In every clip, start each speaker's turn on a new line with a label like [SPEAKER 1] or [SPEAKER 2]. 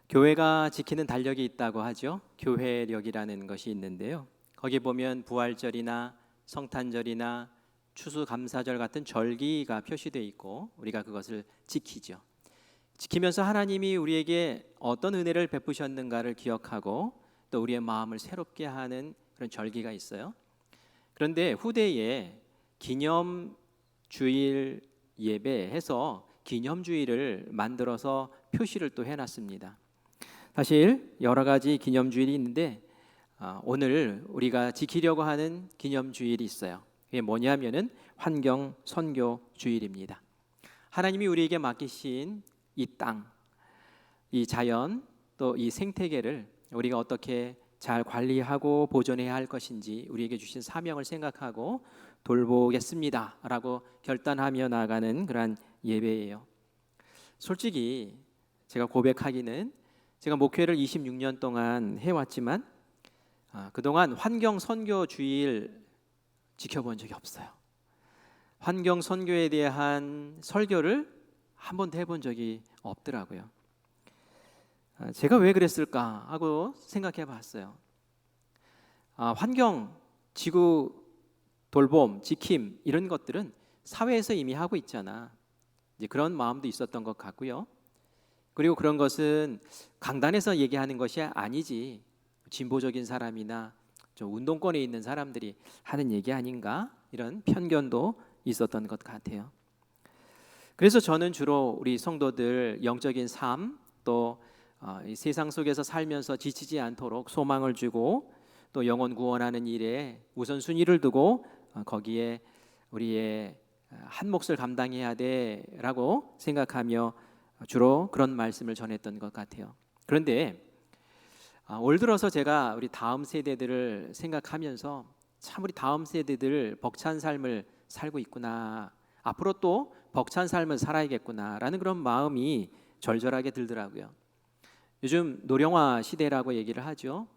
[SPEAKER 1] 교회가 지키는 달력이 있다고 하죠. 교회력이라는 것이 있는데요. 거기 보면 부활절이나 성탄절이나 추수감사절 같은 절기가 표시되어 있고 우리가 그것을 지키죠. 지키면서 하나님이 우리에게 어떤 은혜를 베푸셨는가를 기억하고 또 우리의 마음을 새롭게 하는 그런 절기가 있어요. 그런데 후대에 기념주일 예배해서 기념주일을 만들어서 표시를 또 해놨습니다. 사실 여러 가지 기념주일이 있는데 오늘 우리가 지키려고 하는 기념주일이 있어요. 그게 뭐냐면은 환경 선교 주일입니다. 하나님이 우리에게 맡기신 이 땅, 이 자연, 또 이 생태계를 우리가 어떻게 잘 관리하고 보존해야 할 것인지 우리에게 주신 사명을 생각하고 돌보겠습니다라고 결단하며 나아가는 그러한 예배예요. 솔직히 제가 고백하기는 제가 목회를 26년 동안 해왔지만 그동안 환경 선교 주일 지켜본 적이 없어요. 환경 선교에 대한 설교를 한 번도 해본 적이 없더라고요. 제가 왜 그랬을까 하고 생각해 봤어요. 환경, 지구 돌봄, 지킴 이런 것들은 사회에서 이미 하고 있잖아. 이제 그런 마음도 있었던 것 같고요. 그리고 그런 것은 강단에서 얘기하는 것이 아니지 진보적인 사람이나 좀 운동권에 있는 사람들이 하는 얘기 아닌가 이런 편견도 있었던 것 같아요. 그래서 저는 주로 우리 성도들 영적인 삶 또 이 세상 속에서 살면서 지치지 않도록 소망을 주고 또 영혼 구원하는 일에 우선순위를 두고 거기에 우리의 한 몫을 감당해야 돼라고 생각하며 주로 그런 말씀을 전했던 것 같아요. 그런데 올 들어서 제가 우리 다음 세대들을 생각하면서 참 우리 다음 세대들 벅찬 삶을 살고 있구나, 앞으로 또 벅찬 삶을 살아야겠구나라는 그런 마음이 절절하게 들더라고요. 요즘 노령화 시대라고 얘기를 하죠.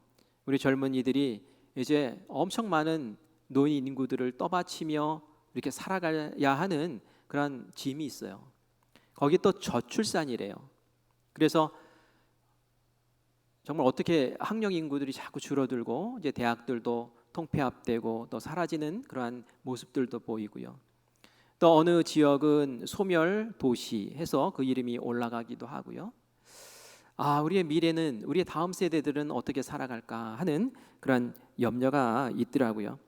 [SPEAKER 1] 우리 젊은이들이 이제 엄청 많은 노인 인구들을 떠받치며 이렇게 살아가야 하는 그런 짐이 있어요. 거기 또 저출산이래요. 그래서 정말 어떻게 학령 인구들이 자꾸 줄어들고 이제 대학들도 통폐합되고 또 사라지는 그러한 모습들도 보이고요. 또 어느 지역은 소멸 도시 해서 그 이름이 올라가기도 하고요. 우리의 미래는, 우리의 다음 세대들은 어떻게 살아갈까 하는 그런 염려가 있더라고요.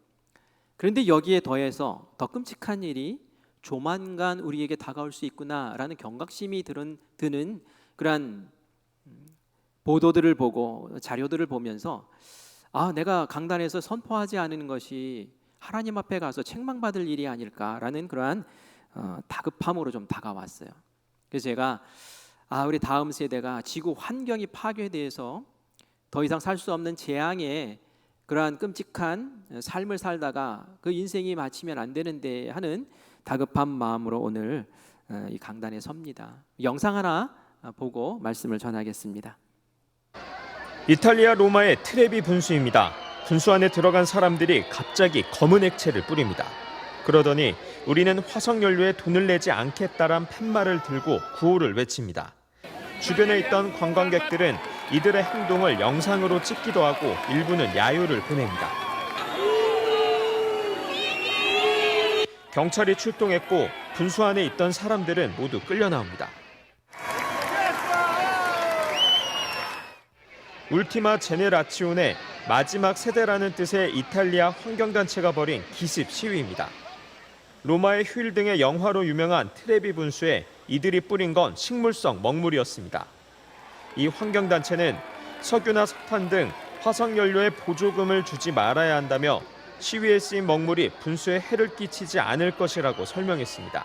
[SPEAKER 1] 그런데 여기에 더해서 더 끔찍한 일이 조만간 우리에게 다가올 수 있구나라는 경각심이 드는 그런 보도들을 보고 자료들을 보면서 내가 강단에서 선포하지 않은 것이 하나님 앞에 가서 책망받을 일이 아닐까라는 그러한 다급함으로 좀 다가왔어요. 그래서 제가 우리 다음 세대가 지구 환경이 파괴돼서 더 이상 살 수 없는 재앙에 그러한 끔찍한 삶을 살다가 그 인생이 마치면 안 되는데 하는 다급한 마음으로 오늘 이 강단에 섭니다. 영상 하나 보고 말씀을 전하겠습니다.
[SPEAKER 2] 이탈리아 로마의 트레비 분수입니다. 분수 안에 들어간 사람들이 갑자기 검은 액체를 뿌립니다. 그러더니 우리는 화석연료에 돈을 내지 않겠다란 팻말을 들고 구호를 외칩니다. 주변에 있던 관광객들은 이들의 행동을 영상으로 찍기도 하고 일부는 야유를 보냅니다. 경찰이 출동했고 분수 안에 있던 사람들은 모두 끌려 나옵니다. 울티마 제네라치온의 마지막 세대라는 뜻의 이탈리아 환경단체가 벌인 기습 시위입니다. 로마의 휴일 등의 영화로 유명한 트레비 분수에 이들이 뿌린 건 식물성 먹물이었습니다. 이 환경단체는 석유나 석탄 등 화석연료에 보조금을 주지 말아야 한다며 시위에 쓰인 먹물이 분수에 해를 끼치지 않을 것이라고 설명했습니다.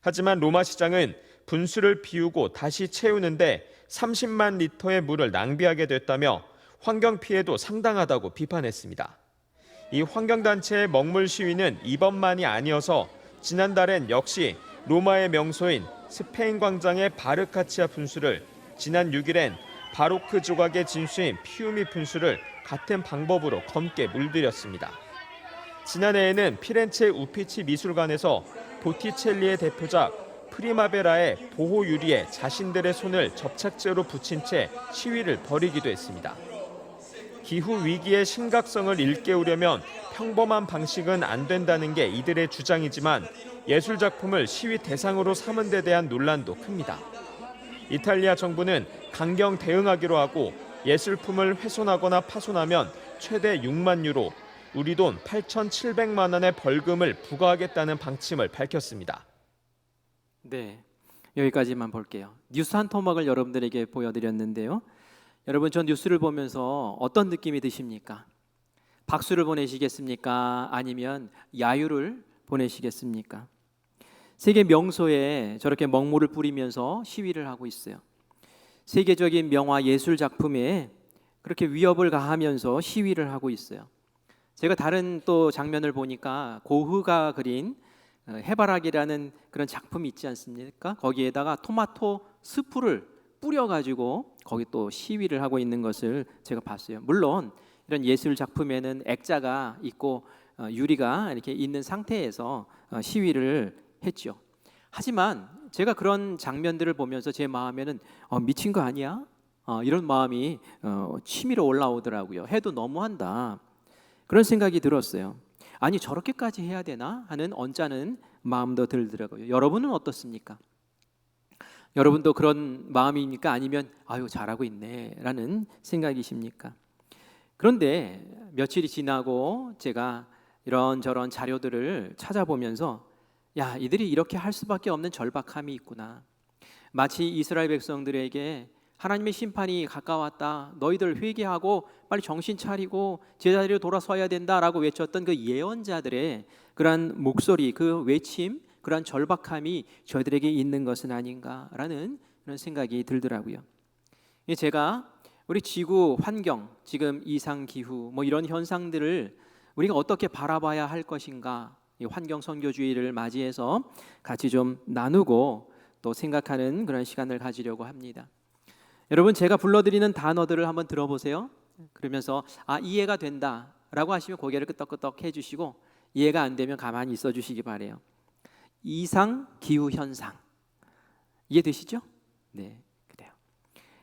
[SPEAKER 2] 하지만 로마 시장은 분수를 비우고 다시 채우는데 30만 리터의 물을 낭비하게 됐다며 환경 피해도 상당하다고 비판했습니다. 이 환경단체의 먹물 시위는 이번만이 아니어서 지난달엔 역시 로마의 명소인 스페인 광장의 바르카치아 분수를, 지난 6일엔 바로크 조각의 진수인 피우미 분수를 같은 방법으로 검게 물들였습니다. 지난해에는 피렌체 우피치 미술관에서 보티첼리의 대표작 프리마베라의 보호 유리에 자신들의 손을 접착제로 붙인 채 시위를 벌이기도 했습니다. 기후 위기의 심각성을 일깨우려면 평범한 방식은 안 된다는 게 이들의 주장이지만 예술 작품을 시위 대상으로 삼은 데 대한 논란도 큽니다. 이탈리아 정부는 강경 대응하기로 하고 예술품을 훼손하거나 파손하면 최대 6만 유로, 우리 돈 8,700만 원의 벌금을 부과하겠다는 방침을 밝혔습니다.
[SPEAKER 1] 네, 여기까지만 볼게요. 뉴스 한 토막을 여러분들에게 보여드렸는데요. 여러분, 전 뉴스를 보면서 어떤 느낌이 드십니까? 박수를 보내시겠습니까? 아니면 야유를 보내시겠습니까? 세계 명소에 저렇게 먹물을 뿌리면서 시위를 하고 있어요. 세계적인 명화 예술 작품에 그렇게 위협을 가하면서 시위를 하고 있어요. 제가 다른 또 장면을 보니까 고흐가 그린 해바라기라는 그런 작품이 있지 않습니까? 거기에다가 토마토 스프를 뿌려가지고 거기 또 시위를 하고 있는 것을 제가 봤어요. 물론 이런 예술 작품에는 액자가 있고 유리가 이렇게 있는 상태에서 시위를 했죠. 하지만 제가 그런 장면들을 보면서 제 마음에는 미친 거 아니야? 이런 마음이 치밀어 올라오더라고요. 해도 너무한다. 그런 생각이 들었어요. 아니, 저렇게까지 해야 되나 하는 언짢은 마음도 들더라고요. 여러분은 어떻습니까? 여러분도 그런 마음입니까? 아니면 아유, 잘하고 있네라는 생각이십니까? 그런데 며칠이 지나고 제가 이런저런 자료들을 찾아보면서 야, 이들이 이렇게 할 수밖에 없는 절박함이 있구나. 마치 이스라엘 백성들에게 하나님의 심판이 가까웠다. 너희들 회개하고 빨리 정신 차리고 제자리로 돌아서야 된다라고 외쳤던 그 예언자들의 그러한 목소리, 그 외침, 그러한 절박함이 저희들에게 있는 것은 아닌가라는 그런 생각이 들더라고요. 제가 우리 지구 환경, 지금 이상 기후 뭐 이런 현상들을 우리가 어떻게 바라봐야 할 것인가, 이 환경 선교주의를 맞이해서 같이 좀 나누고 또 생각하는 그런 시간을 가지려고 합니다. 여러분, 제가 불러드리는 단어들을 한번 들어보세요. 그러면서 이해가 된다라고 하시면 고개를 끄덕끄덕 해주시고, 이해가 안 되면 가만히 있어 주시기 바래요. 이상 기후 현상 이해되시죠? 네, 그래요.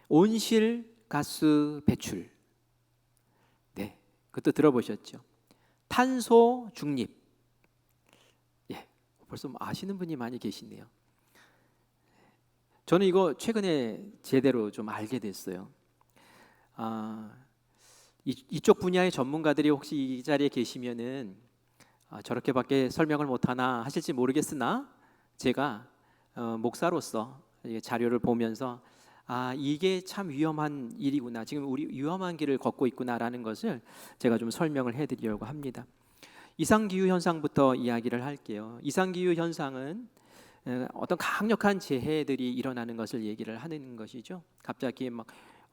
[SPEAKER 1] 온실가스 배출, 네, 그것도 들어보셨죠? 탄소 중립, 예, 벌써 아시는 분이 많이 계시네요. 저는 이거 최근에 제대로 좀 알게 됐어요. 이쪽 분야의 전문가들이 혹시 이 자리에 계시면은 저렇게밖에 설명을 못하나 하실지 모르겠으나 제가 목사로서 자료를 보면서 이게 참 위험한 일이구나, 지금 우리 위험한 길을 걷고 있구나라는 것을 제가 좀 설명을 해드리려고 합니다. 이상기후 현상부터 이야기를 할게요. 이상기후 현상은 어떤 강력한 재해들이 일어나는 것을 얘기를 하는 것이죠. 갑자기 막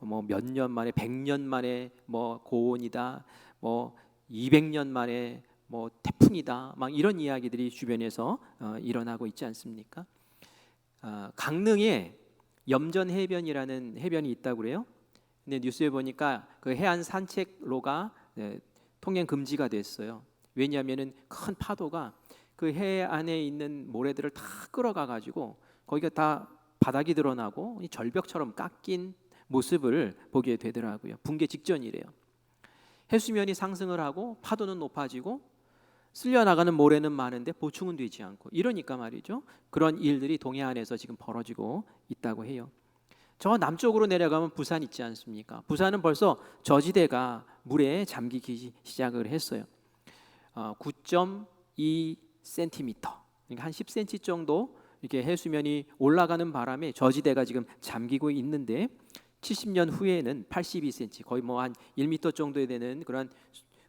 [SPEAKER 1] 뭐 몇 년 만에, 100년 만에 뭐 고온이다, 뭐 200년 만에 뭐 태풍이다, 막 이런 이야기들이 주변에서 일어나고 있지 않습니까? 강릉에 염전해변이라는 해변이 있다고 그래요. 근데 뉴스에 보니까 그 해안 산책로가 통행 금지가 됐어요. 왜냐하면은 큰 파도가 그 해안에 있는 모래들을 다 끌어가 가지고 거기가 다 바닥이 드러나고 절벽처럼 깎인 모습을 보게 되더라고요. 붕괴 직전이래요. 해수면이 상승을 하고 파도는 높아지고 쓸려 나가는 모래는 많은데 보충은 되지 않고, 이러니까 말이죠. 그런 일들이 동해안에서 지금 벌어지고 있다고 해요. 저 남쪽으로 내려가면 부산 있지 않습니까? 부산은 벌써 저지대가 물에 잠기기 시작을 했어요. 9.2cm, 그러니까 한 10cm 정도 이렇게 해수면이 올라가는 바람에 저지대가 지금 잠기고 있는데 70년 후에는 82cm, 거의 뭐 한 1m 정도에 되는 그런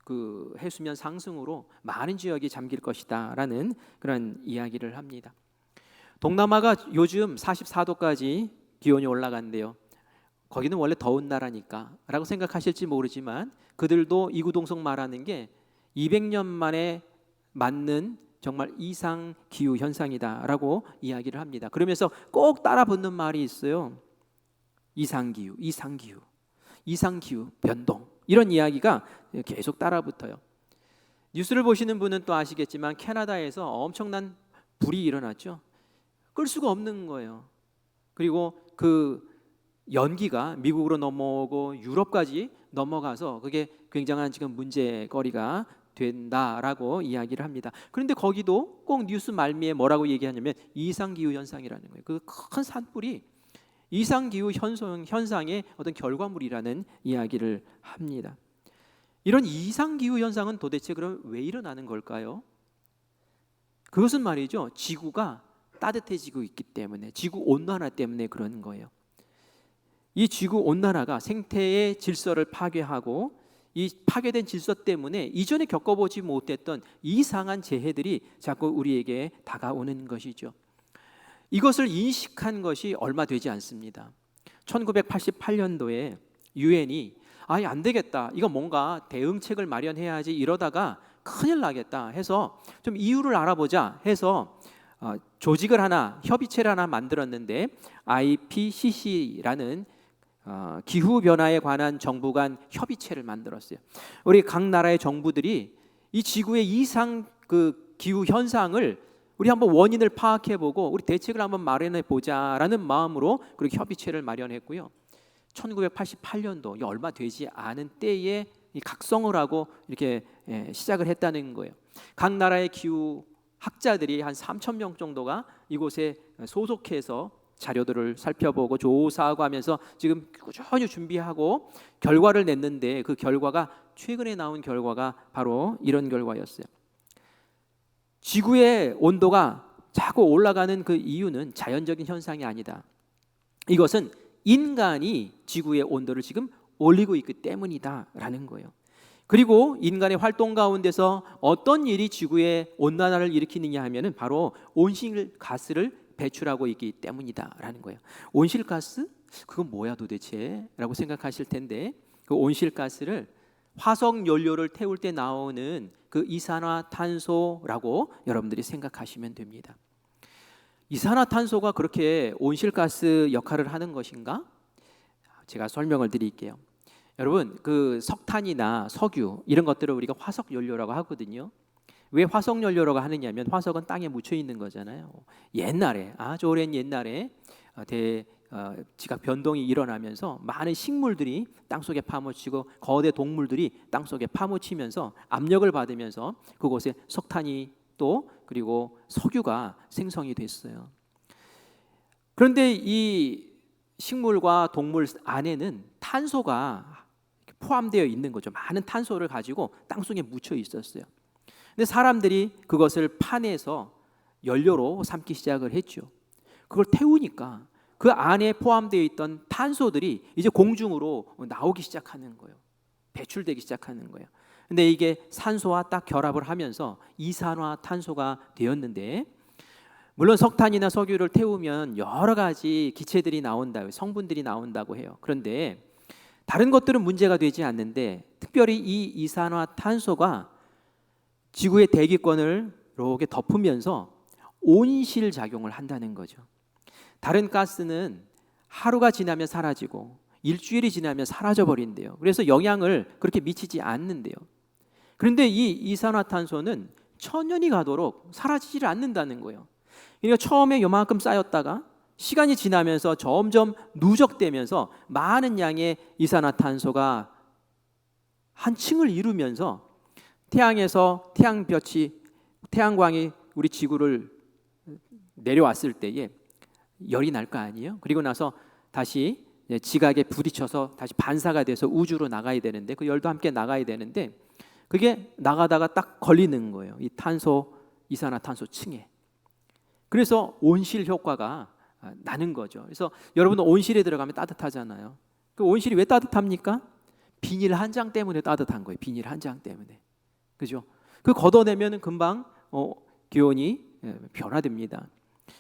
[SPEAKER 1] 그 해수면 상승으로 많은 지역이 잠길 것이다라는 그런 이야기를 합니다. 동남아가 요즘 44도까지 기온이 올라간대요. 거기는 원래 더운 나라니까라고 생각하실지 모르지만 그들도 이구동성 말하는 게 200년 만에 맞는 정말 이상 기후 현상이다라고 이야기를 합니다. 그러면서 꼭 따라 붙는 말이 있어요. 이상기후, 이상기후, 이상기후 변동, 이런 이야기가 계속 따라 붙어요. 뉴스를 보시는 분은 또 아시겠지만 캐나다에서 엄청난 불이 일어났죠. 끌 수가 없는 거예요. 그리고 그 연기가 미국으로 넘어오고 유럽까지 넘어가서 그게 굉장한 지금 문제거리가 된다라고 이야기를 합니다. 그런데 거기도 꼭 뉴스 말미에 뭐라고 얘기하냐면 이상기후 현상이라는 거예요. 그 큰 산불이 이상기후 현상의 어떤 결과물이라는 이야기를 합니다. 이런 이상기후 현상은 도대체 그럼 왜 일어나는 걸까요? 그것은 말이죠, 지구가 따뜻해지고 있기 때문에, 지구 온난화 때문에 그런 거예요. 이 지구 온난화가 생태의 질서를 파괴하고, 이 파괴된 질서 때문에 이전에 겪어보지 못했던 이상한 재해들이 자꾸 우리에게 다가오는 것이죠. 이것을 인식한 것이 얼마 되지 않습니다. 1988년도에 유엔이 아예 안 되겠다, 이거 뭔가 대응책을 마련해야지, 이러다가 큰일 나겠다 해서 좀 이유를 알아보자 해서 조직을 하나, 협의체를 하나 만들었는데 IPCC라는 기후변화에 관한 정부 간 협의체를 만들었어요. 우리 각 나라의 정부들이 이 지구의 이상 그 기후 현상을 우리 한번 원인을 파악해보고 우리 대책을 한번 마련해보자라는 마음으로 그렇게 협의체를 마련했고요. 1988년도 얼마 되지 않은 때에 이 각성을 하고 이렇게 시작을 했다는 거예요. 각 나라의 기후 학자들이 한 3,000명 정도가 이곳에 소속해서 자료들을 살펴보고 조사하고 하면서 지금 꾸준히 준비하고 결과를 냈는데, 그 결과가 최근에 나온 결과가 바로 이런 결과였어요. 지구의 온도가 자꾸 올라가는 그 이유는 자연적인 현상이 아니다. 이것은 인간이 지구의 온도를 지금 올리고 있기 때문이다라는 거예요. 그리고 인간의 활동 가운데서 어떤 일이 지구의 온난화를 일으키느냐 하면은 바로 온실가스를 배출하고 있기 때문이다라는 거예요. 온실가스? 그건 뭐야 도대체? 라고 생각하실 텐데, 그 온실가스를 화석 연료를 태울 때 나오는 그 이산화탄소라고 여러분들이 생각하시면 됩니다. 이산화탄소가 그렇게 온실가스 역할을 하는 것인가? 제가 설명을 드릴게요. 여러분, 그 석탄이나 석유 이런 것들을 우리가 화석 연료라고 하거든요. 왜 화석 연료라고 하느냐면 화석은 땅에 묻혀 있는 거잖아요. 옛날에, 아주 오랜 옛날에 지각 변동이 일어나면서 많은 식물들이 땅속에 파묻히고 거대 동물들이 땅속에 파묻히면서 압력을 받으면서 그곳에 석탄이 또 그리고 석유가 생성이 됐어요. 그런데 이 식물과 동물 안에는 탄소가 포함되어 있는 거죠. 많은 탄소를 가지고 땅속에 묻혀 있었어요. 근데 사람들이 그것을 파내서 연료로 삼기 시작을 했죠. 그걸 태우니까 그 안에 포함되어 있던 탄소들이 이제 공중으로 나오기 시작하는 거예요. 배출되기 시작하는 거예요. 근데 이게 산소와 딱 결합을 하면서 이산화탄소가 되었는데, 물론 석탄이나 석유를 태우면 여러 가지 기체들이 나온다고, 성분들이 나온다고 해요. 그런데 다른 것들은 문제가 되지 않는데, 특별히 이 이산화탄소가 지구의 대기권을 이렇게 덮으면서 온실 작용을 한다는 거죠. 다른 가스는 하루가 지나면 사라지고 일주일이 지나면 사라져 버린대요. 그래서 영향을 그렇게 미치지 않는데요. 그런데 이 이산화탄소는 천년이 가도록 사라지질 않는다는 거예요. 그러니까 처음에 요만큼 쌓였다가 시간이 지나면서 점점 누적되면서 많은 양의 이산화탄소가 한 층을 이루면서 태양에서 태양광이 우리 지구를 내려왔을 때에 열이 날 거 아니에요? 그리고 나서 다시 지각에 부딪혀서 다시 반사가 돼서 우주로 나가야 되는데, 그 열도 함께 나가야 되는데 그게 나가다가 딱 걸리는 거예요. 이 이산화탄소 층에. 그래서 온실 효과가 나는 거죠. 그래서 여러분은 온실에 들어가면 따뜻하잖아요. 그 온실이 왜 따뜻합니까? 비닐 한 장 때문에 따뜻한 거예요. 비닐 한 장 때문에. 그죠? 그 걷어내면 금방 기온이 변화됩니다.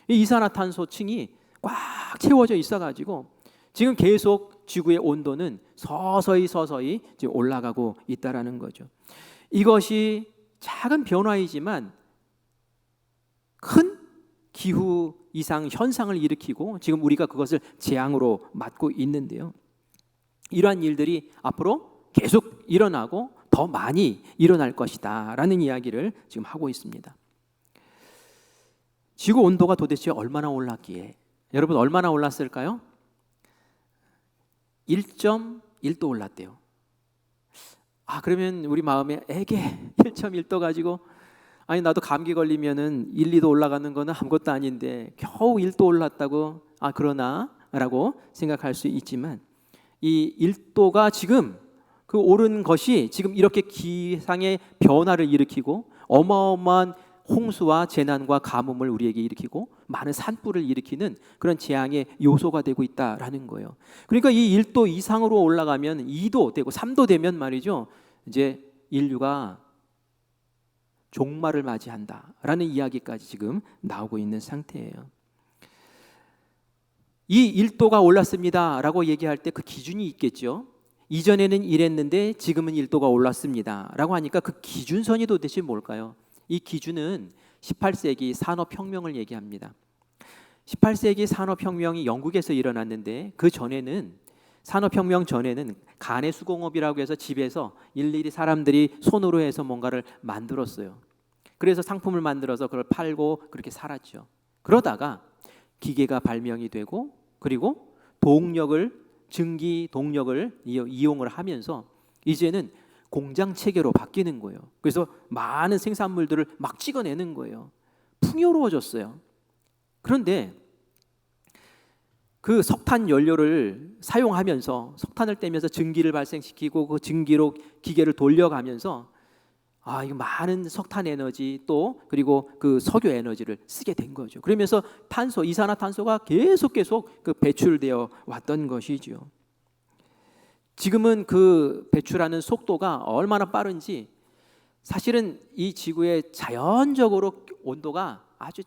[SPEAKER 1] 이 이산화탄소 층이 꽉 채워져 있어가지고 지금 계속 지구의 온도는 서서히 지금 올라가고 있다라는 거죠. 이것이 작은 변화이지만 큰 기후 이상 현상을 일으키고 지금 우리가 그것을 재앙으로 맞고 있는데요. 이러한 일들이 앞으로 계속 일어나고 더 많이 일어날 것이다 라는 이야기를 지금 하고 있습니다. 지구 온도가 도대체 얼마나 올랐기에? 여러분 얼마나 올랐을까요? 1.1도 올랐대요. 그러면 우리 마음에 에게 1.1도 가지고 아니 나도 감기 걸리면은 1, 2도 올라가는 거는 아무것도 아닌데 겨우 1도 올랐다고 그러나? 라고 생각할 수 있지만 이 1도가 지금 그 오른 것이 지금 이렇게 기상의 변화를 일으키고 어마어마한 홍수와 재난과 가뭄을 우리에게 일으키고 많은 산불을 일으키는 그런 재앙의 요소가 되고 있다라는 거예요. 그러니까 이 1도 이상으로 올라가면 2도 되고 3도 되면 말이죠. 이제 인류가 종말을 맞이한다라는 이야기까지 지금 나오고 있는 상태예요. 이 1도가 올랐습니다라고 얘기할 때 그 기준이 있겠죠. 이전에는 이랬는데 지금은 1도가 올랐습니다라고 하니까 그 기준선이 도대체 뭘까요? 이 기준은 18세기 산업혁명을 얘기합니다. 18세기 산업혁명이 영국에서 일어났는데 그 전에는 산업혁명 전에는 가내수공업이라고 해서 집에서 일일이 사람들이 손으로 해서 뭔가를 만들었어요. 그래서 상품을 만들어서 그걸 팔고 그렇게 살았죠. 그러다가 기계가 발명이 되고 그리고 전기 동력을 이용을 하면서 이제는 공장 체계로 바뀌는 거예요. 그래서 많은 생산물들을 막 찍어내는 거예요. 풍요로워졌어요. 그런데 그 석탄 연료를 사용하면서 석탄을 떼면서 증기를 발생시키고 그 증기로 기계를 돌려가면서 이거 많은 석탄 에너지 또 그리고 그 석유 에너지를 쓰게 된 거죠. 그러면서 이산화탄소가 계속 그 배출되어 왔던 것이죠. 지금은 그 배출하는 속도가 얼마나 빠른지 사실은 이 지구의 자연적으로 온도가 아주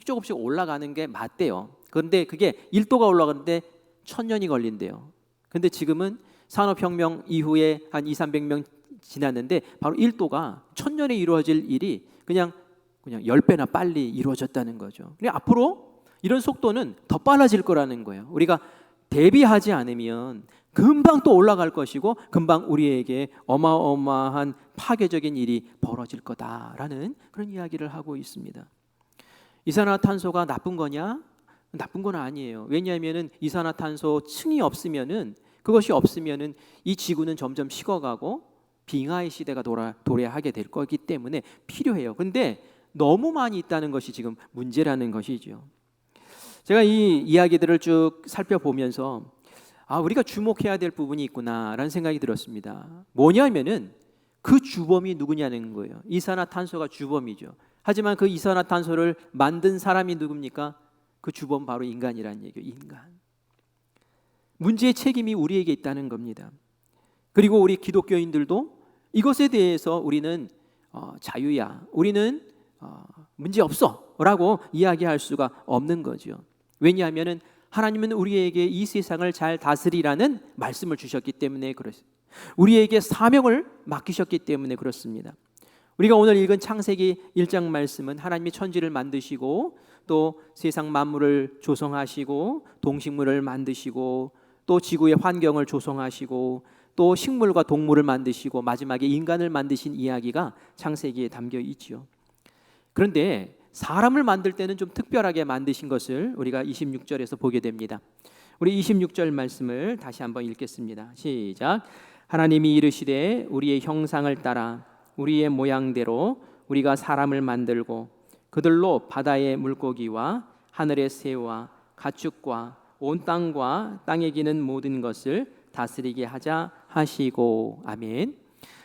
[SPEAKER 1] 조금씩 올라가는 게 맞대요. 그런데 그게 1도가 올라가는데 1000년이 걸린대요. 그런데 지금은 산업혁명 이후에 한 200~300년 지났는데 바로 1도가 1000년에 이루어질 일이 그냥 10배나 빨리 이루어졌다는 거죠. 그리고 앞으로 이런 속도는 더 빨라질 거라는 거예요. 우리가 대비하지 않으면 금방 또 올라갈 것이고 금방 우리에게 어마어마한 파괴적인 일이 벌어질 거다라는 그런 이야기를 하고 있습니다. 이산화탄소가 나쁜 거냐? 나쁜 건 아니에요. 왜냐하면은 이산화탄소 층이 없으면은 그것이 없으면은 이 지구는 점점 식어가고 빙하의 시대가 도래하게 될 거기 때문에 필요해요. 그런데 너무 많이 있다는 것이 지금 문제라는 것이죠. 제가 이 이야기들을 쭉 살펴보면서 우리가 주목해야 될 부분이 있구나라는 생각이 들었습니다. 뭐냐면은 그 주범이 누구냐는 거예요. 이산화탄소가 주범이죠. 하지만 그 이산화탄소를 만든 사람이 누굽니까? 그 주범 바로 인간이라는 얘기예요. 인간. 문제의 책임이 우리에게 있다는 겁니다. 그리고 우리 기독교인들도 이것에 대해서 우리는 자유야, 우리는 문제 없어 라고 이야기할 수가 없는 거죠. 왜냐하면 하나님은 우리에게 이 세상을 잘 다스리라는 말씀을 주셨기 때문에 그렇습니다. 우리에게 사명을 맡기셨기 때문에 그렇습니다. 우리가 오늘 읽은 창세기 1장 말씀은 하나님이 천지를 만드시고 또 세상 만물을 조성하시고 동식물을 만드시고 또 지구의 환경을 조성하시고 또 식물과 동물을 만드시고 마지막에 인간을 만드신 이야기가 창세기에 담겨 있죠. 그런데 사람을 만들 때는 좀 특별하게 만드신 것을 우리가 26절에서 보게 됩니다. 우리 26절 말씀을 다시 한번 읽겠습니다. 시작. 하나님이 이르시되 우리의 형상을 따라 우리의 모양대로 우리가 사람을 만들고 그들로 바다의 물고기와 하늘의 새와 가축과 온 땅과 땅에 기는 모든 것을 다스리게 하자 하시고. 아멘.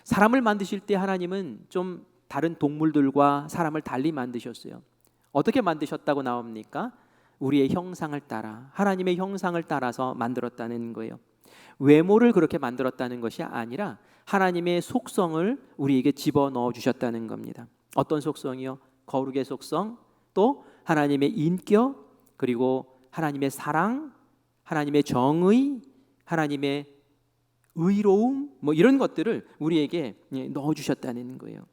[SPEAKER 1] 사람을 만드실 때 하나님은 좀 다른 동물들과 사람을 달리 만드셨어요. 어떻게 만드셨다고 나옵니까? 우리의 형상을 따라, 하나님의 형상을 따라서 만들었다는 거예요. 외모를 그렇게 만들었다는 것이 아니라 하나님의 속성을 우리에게 집어넣어 주셨다는 겁니다. 어떤 속성이요? 거룩의 속성, 또 하나님의 인격, 그리고 하나님의 사랑, 하나님의 정의, 하나님의 의로움, 이런 것들을 우리에게 넣어주셨다는 거예요.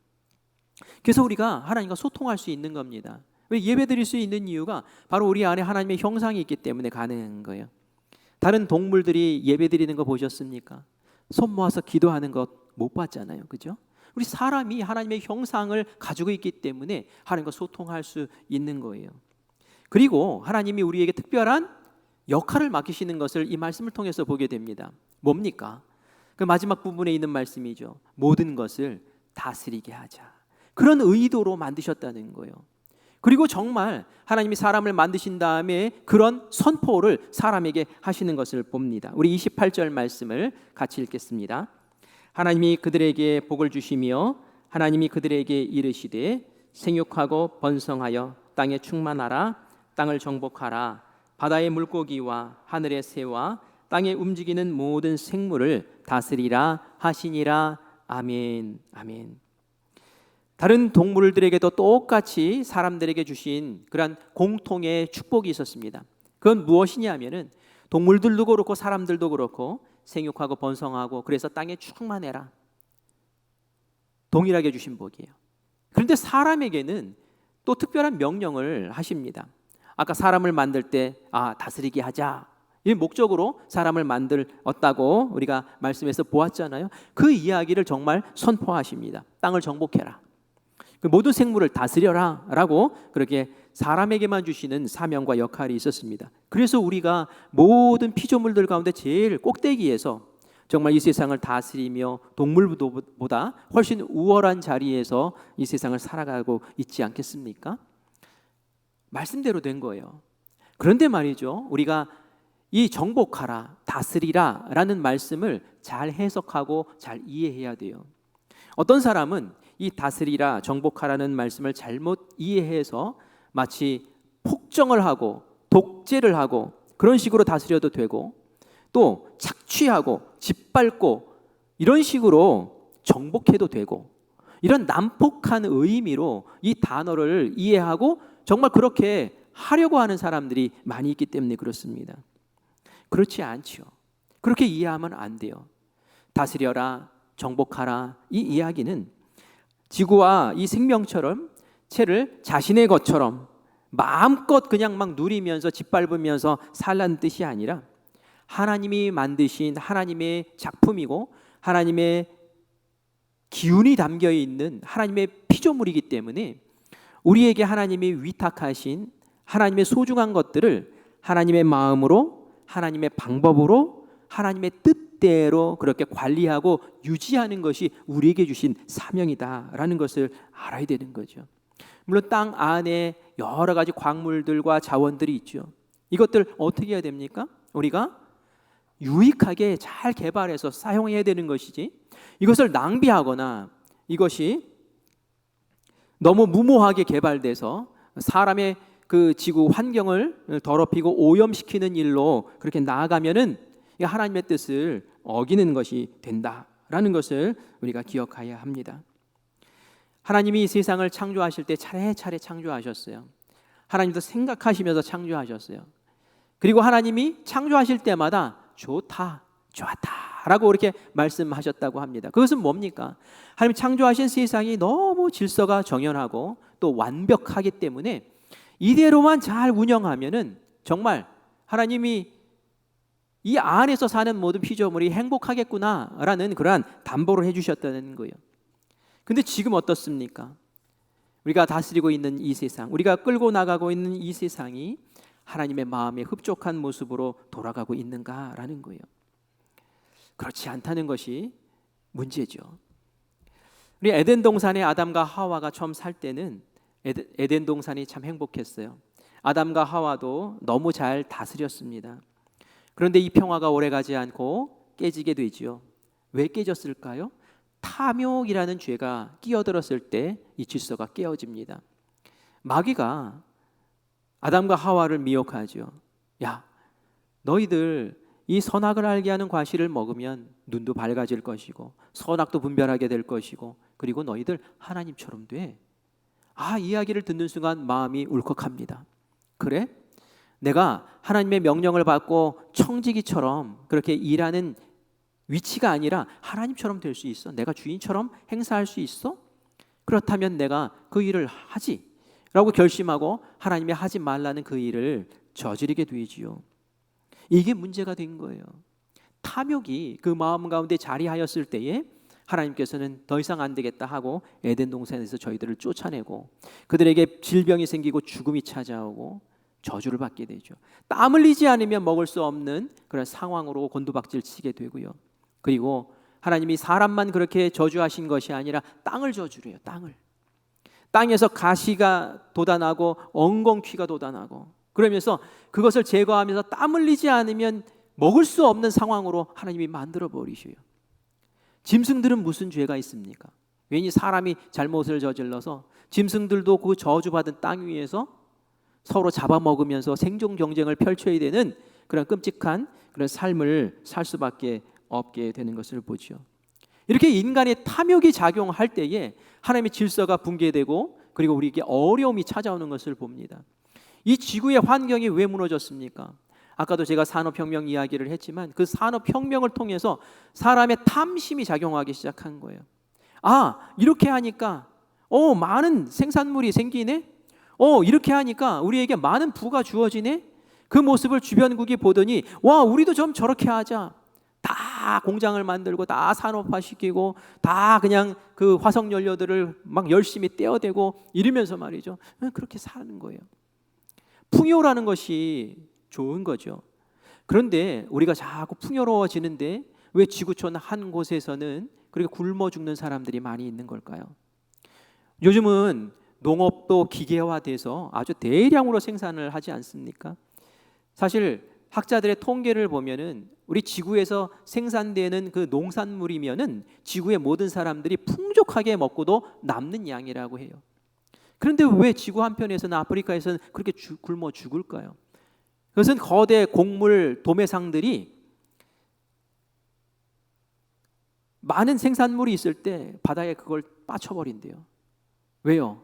[SPEAKER 1] 그래서 우리가 하나님과 소통할 수 있는 겁니다. 왜 예배드릴 수 있는 이유가 바로 우리 안에 하나님의 형상이 있기 때문에 가능한 거예요. 다른 동물들이 예배드리는 거 보셨습니까? 손 모아서 기도하는 것 못 봤잖아요, 그죠? 우리 사람이 하나님의 형상을 가지고 있기 때문에 하나님과 소통할 수 있는 거예요. 그리고 하나님이 우리에게 특별한 역할을 맡기시는 것을 이 말씀을 통해서 보게 됩니다. 뭡니까? 그 마지막 부분에 있는 말씀이죠. 모든 것을 다스리게 하자. 그런 의도로 만드셨다는 거예요. 그리고 정말 하나님이 사람을 만드신 다음에 그런 선포를 사람에게 하시는 것을 봅니다. 우리 28절 말씀을 같이 읽겠습니다. 하나님이 그들에게 복을 주시며 하나님이 그들에게 이르시되 생육하고 번성하여 땅에 충만하라. 땅을 정복하라. 바다의 물고기와 하늘의 새와 땅에 움직이는 모든 생물을 다스리라 하시니라. 아멘. 아멘. 다른 동물들에게도 똑같이 사람들에게 주신 그러한 공통의 축복이 있었습니다. 그건 무엇이냐면은 동물들도 그렇고 사람들도 그렇고 생육하고 번성하고 그래서 땅에 충만해라. 동일하게 주신 복이에요. 그런데 사람에게는 또 특별한 명령을 하십니다. 아까 사람을 만들 때 다스리게 하자. 이 목적으로 사람을 만들었다고 우리가 말씀에서 보았잖아요. 그 이야기를 정말 선포하십니다. 땅을 정복해라. 그 모든 생물을 다스려라 라고 그렇게 사람에게만 주시는 사명과 역할이 있었습니다. 그래서 우리가 모든 피조물들 가운데 제일 꼭대기에서 정말 이 세상을 다스리며 동물보다 훨씬 우월한 자리에서 이 세상을 살아가고 있지 않겠습니까? 말씀대로 된 거예요. 그런데 말이죠, 우리가 이 정복하라, 다스리라 라는 말씀을 잘 해석하고 잘 이해해야 돼요. 어떤 사람은 이 다스리라, 정복하라는 말씀을 잘못 이해해서 마치 폭정을 하고 독재를 하고 그런 식으로 다스려도 되고, 또 착취하고 짓밟고 이런 식으로 정복해도 되고, 이런 난폭한 의미로 이 단어를 이해하고 정말 그렇게 하려고 하는 사람들이 많이 있기 때문에 그렇습니다. 그렇지 않죠. 그렇게 이해하면 안 돼요. 다스려라, 정복하라, 이 이야기는 지구와 이 생명처럼 채를 자신의 것처럼 마음껏 그냥 막 누리면서 짓밟으면서 살라는 뜻이 아니라 하나님이 만드신 하나님의 작품이고 하나님의 기운이 담겨 있는 하나님의 피조물이기 때문에 우리에게 하나님이 위탁하신 하나님의 소중한 것들을 하나님의 마음으로, 하나님의 방법으로, 하나님의 뜻대로 그렇게 관리하고 유지하는 것이 우리에게 주신 사명이다라는 것을 알아야 되는 거죠. 물론 땅 안에 여러 가지 광물들과 자원들이 있죠. 이것들 어떻게 해야 됩니까? 우리가 유익하게 잘 개발해서 사용해야 되는 것이지, 이것을 낭비하거나 이것이 너무 무모하게 개발돼서 사람의 그 지구 환경을 더럽히고 오염시키는 일로 그렇게 나아가면은 하나님의 뜻을 어기는 것이 된다라는 것을 우리가 기억해야 합니다. 하나님이 이 세상을 창조하실 때 차례차례 창조하셨어요. 하나님도 생각하시면서 창조하셨어요. 그리고 하나님이 창조하실 때마다 좋다, 좋았다라고 이렇게 말씀하셨다고 합니다. 그것은 뭡니까? 하나님 창조하신 세상이 너무 질서가 정연하고 또 완벽하기 때문에 이대로만 잘 운영하면은 정말 하나님이 이 안에서 사는 모든 피조물이 행복하겠구나라는 그러한 담보를 해주셨다는 거예요. 근데 지금 어떻습니까? 우리가 다스리고 있는 이 세상, 우리가 끌고 나가고 있는 이 세상이 하나님의 마음에 흡족한 모습으로 돌아가고 있는가라는 거예요. 그렇지 않다는 것이 문제죠. 우리 에덴 동산에 아담과 하와가 처음 살 때는 에덴 동산이 참 행복했어요. 아담과 하와도 너무 잘 다스렸습니다. 그런데 이 평화가 오래가지 않고 깨지게 되지요. 왜 깨졌을까요? 탐욕이라는 죄가 끼어들었을 때 이 질서가 깨어집니다. 마귀가 아담과 하와를 미혹하죠. 야, 너희들 이 선악을 알게 하는 과실을 먹으면 눈도 밝아질 것이고 선악도 분별하게 될 것이고 그리고 너희들 하나님처럼 돼. 이 이야기를 듣는 순간 마음이 울컥합니다. 그래? 내가 하나님의 명령을 받고 청지기처럼 그렇게 일하는 위치가 아니라 하나님처럼 될 수 있어? 내가 주인처럼 행사할 수 있어? 그렇다면 내가 그 일을 하지 라고 결심하고 하나님이 하지 말라는 그 일을 저지르게 되지요. 이게 문제가 된 거예요. 탐욕이 그 마음 가운데 자리하였을 때에 하나님께서는 더 이상 안 되겠다 하고 에덴 동산에서 저희들을 쫓아내고 그들에게 질병이 생기고 죽음이 찾아오고 저주를 받게 되죠. 땀 흘리지 않으면 먹을 수 없는 그런 상황으로 곤두박질 치게 되고요. 그리고 하나님이 사람만 그렇게 저주하신 것이 아니라 땅을 저주래요. 땅에서 가시가 돋아나고 엉겅퀴가 돋아나고, 그러면서 그것을 제거하면서 땀 흘리지 않으면 먹을 수 없는 상황으로 하나님이 만들어 버리셔요. 짐승들은 무슨 죄가 있습니까? 괜히 사람이 잘못을 저질러서 짐승들도 그 저주받은 땅 위에서 서로 잡아먹으면서 생존 경쟁을 펼쳐야 되는 그런 끔찍한 그런 삶을 살 수밖에 없게 되는 것을 보죠. 이렇게 인간의 탐욕이 작용할 때에 하나님의 질서가 붕괴되고, 그리고 우리에게 어려움이 찾아오는 것을 봅니다. 이 지구의 환경이 왜 무너졌습니까? 아까도 제가 산업혁명 이야기를 했지만 그 산업혁명을 통해서 사람의 탐심이 작용하기 시작한 거예요. 이렇게 하니까 많은 생산물이 생기네? 이렇게 하니까 우리에게 많은 부가 주어지네? 그 모습을 주변국이 보더니 우리도 좀 저렇게 하자. 다 공장을 만들고 다 산업화시키고 다 그냥 그 화석연료들을 막 열심히 떼어대고 이러면서 말이죠. 그렇게 사는 거예요. 풍요라는 것이 좋은 거죠. 그런데 우리가 자꾸 풍요로워지는데 왜 지구촌 한 곳에서는 그렇게 굶어 죽는 사람들이 많이 있는 걸까요? 요즘은 농업도 기계화돼서 아주 대량으로 생산을 하지 않습니까? 사실 학자들의 통계를 보면은 우리 지구에서 생산되는 그 농산물이면은 지구의 모든 사람들이 풍족하게 먹고도 남는 양이라고 해요. 그런데 왜 지구 한편에서는 아프리카에서는 그렇게 굶어 죽을까요? 그것은 거대 곡물 도매상들이 많은 생산물이 있을 때 바다에 그걸 빠쳐버린대요. 왜요?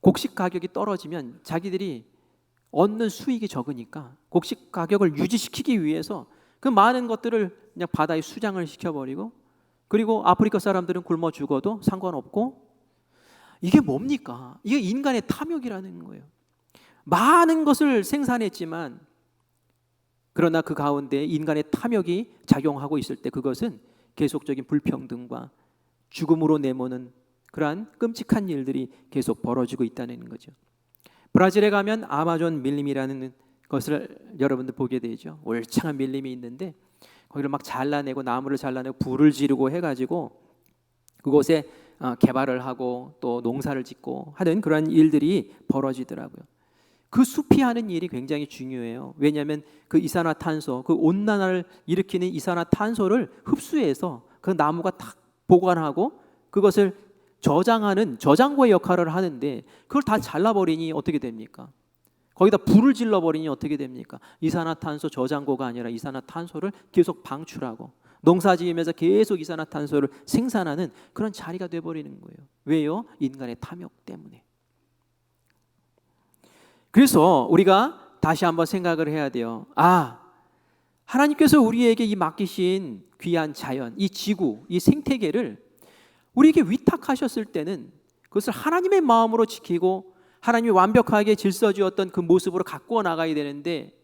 [SPEAKER 1] 곡식 가격이 떨어지면 자기들이 얻는 수익이 적으니까 곡식 가격을 유지시키기 위해서 그 많은 것들을 그냥 바다에 수장을 시켜버리고, 그리고 아프리카 사람들은 굶어 죽어도 상관없고. 이게 뭡니까? 이게 인간의 탐욕이라는 거예요. 많은 것을 생산했지만 그러나 그 가운데 인간의 탐욕이 작용하고 있을 때 그것은 계속적인 불평등과 죽음으로 내모는 그러한 끔찍한 일들이 계속 벌어지고 있다는 거죠. 브라질에 가면 아마존 밀림이라는 것을 여러분들 보게 되죠. 울창한 밀림이 있는데 거기를 막 잘라내고 나무를 잘라내고 불을 지르고 해가지고 그곳에 개발을 하고 또 농사를 짓고 하는 그런 일들이 벌어지더라고요. 그 숲이 하는 일이 굉장히 중요해요. 왜냐하면 그 이산화탄소, 그 온난화를 일으키는 이산화탄소를 흡수해서 그 나무가 딱 보관하고 그것을 저장하는 저장고의 역할을 하는데, 그걸 다 잘라버리니 어떻게 됩니까? 거기다 불을 질러버리니 어떻게 됩니까? 이산화탄소 저장고가 아니라 이산화탄소를 계속 방출하고 농사 지으면서 계속 이산화탄소를 생산하는 그런 자리가 돼버리는 거예요. 왜요? 인간의 탐욕 때문에. 그래서 우리가 다시 한번 생각을 해야 돼요. 하나님께서 우리에게 이 맡기신 귀한 자연, 이 지구, 이 생태계를 우리에게 위탁하셨을 때는 그것을 하나님의 마음으로 지키고 하나님이 완벽하게 질서 주었던 그 모습으로 갖고 나가야 되는데,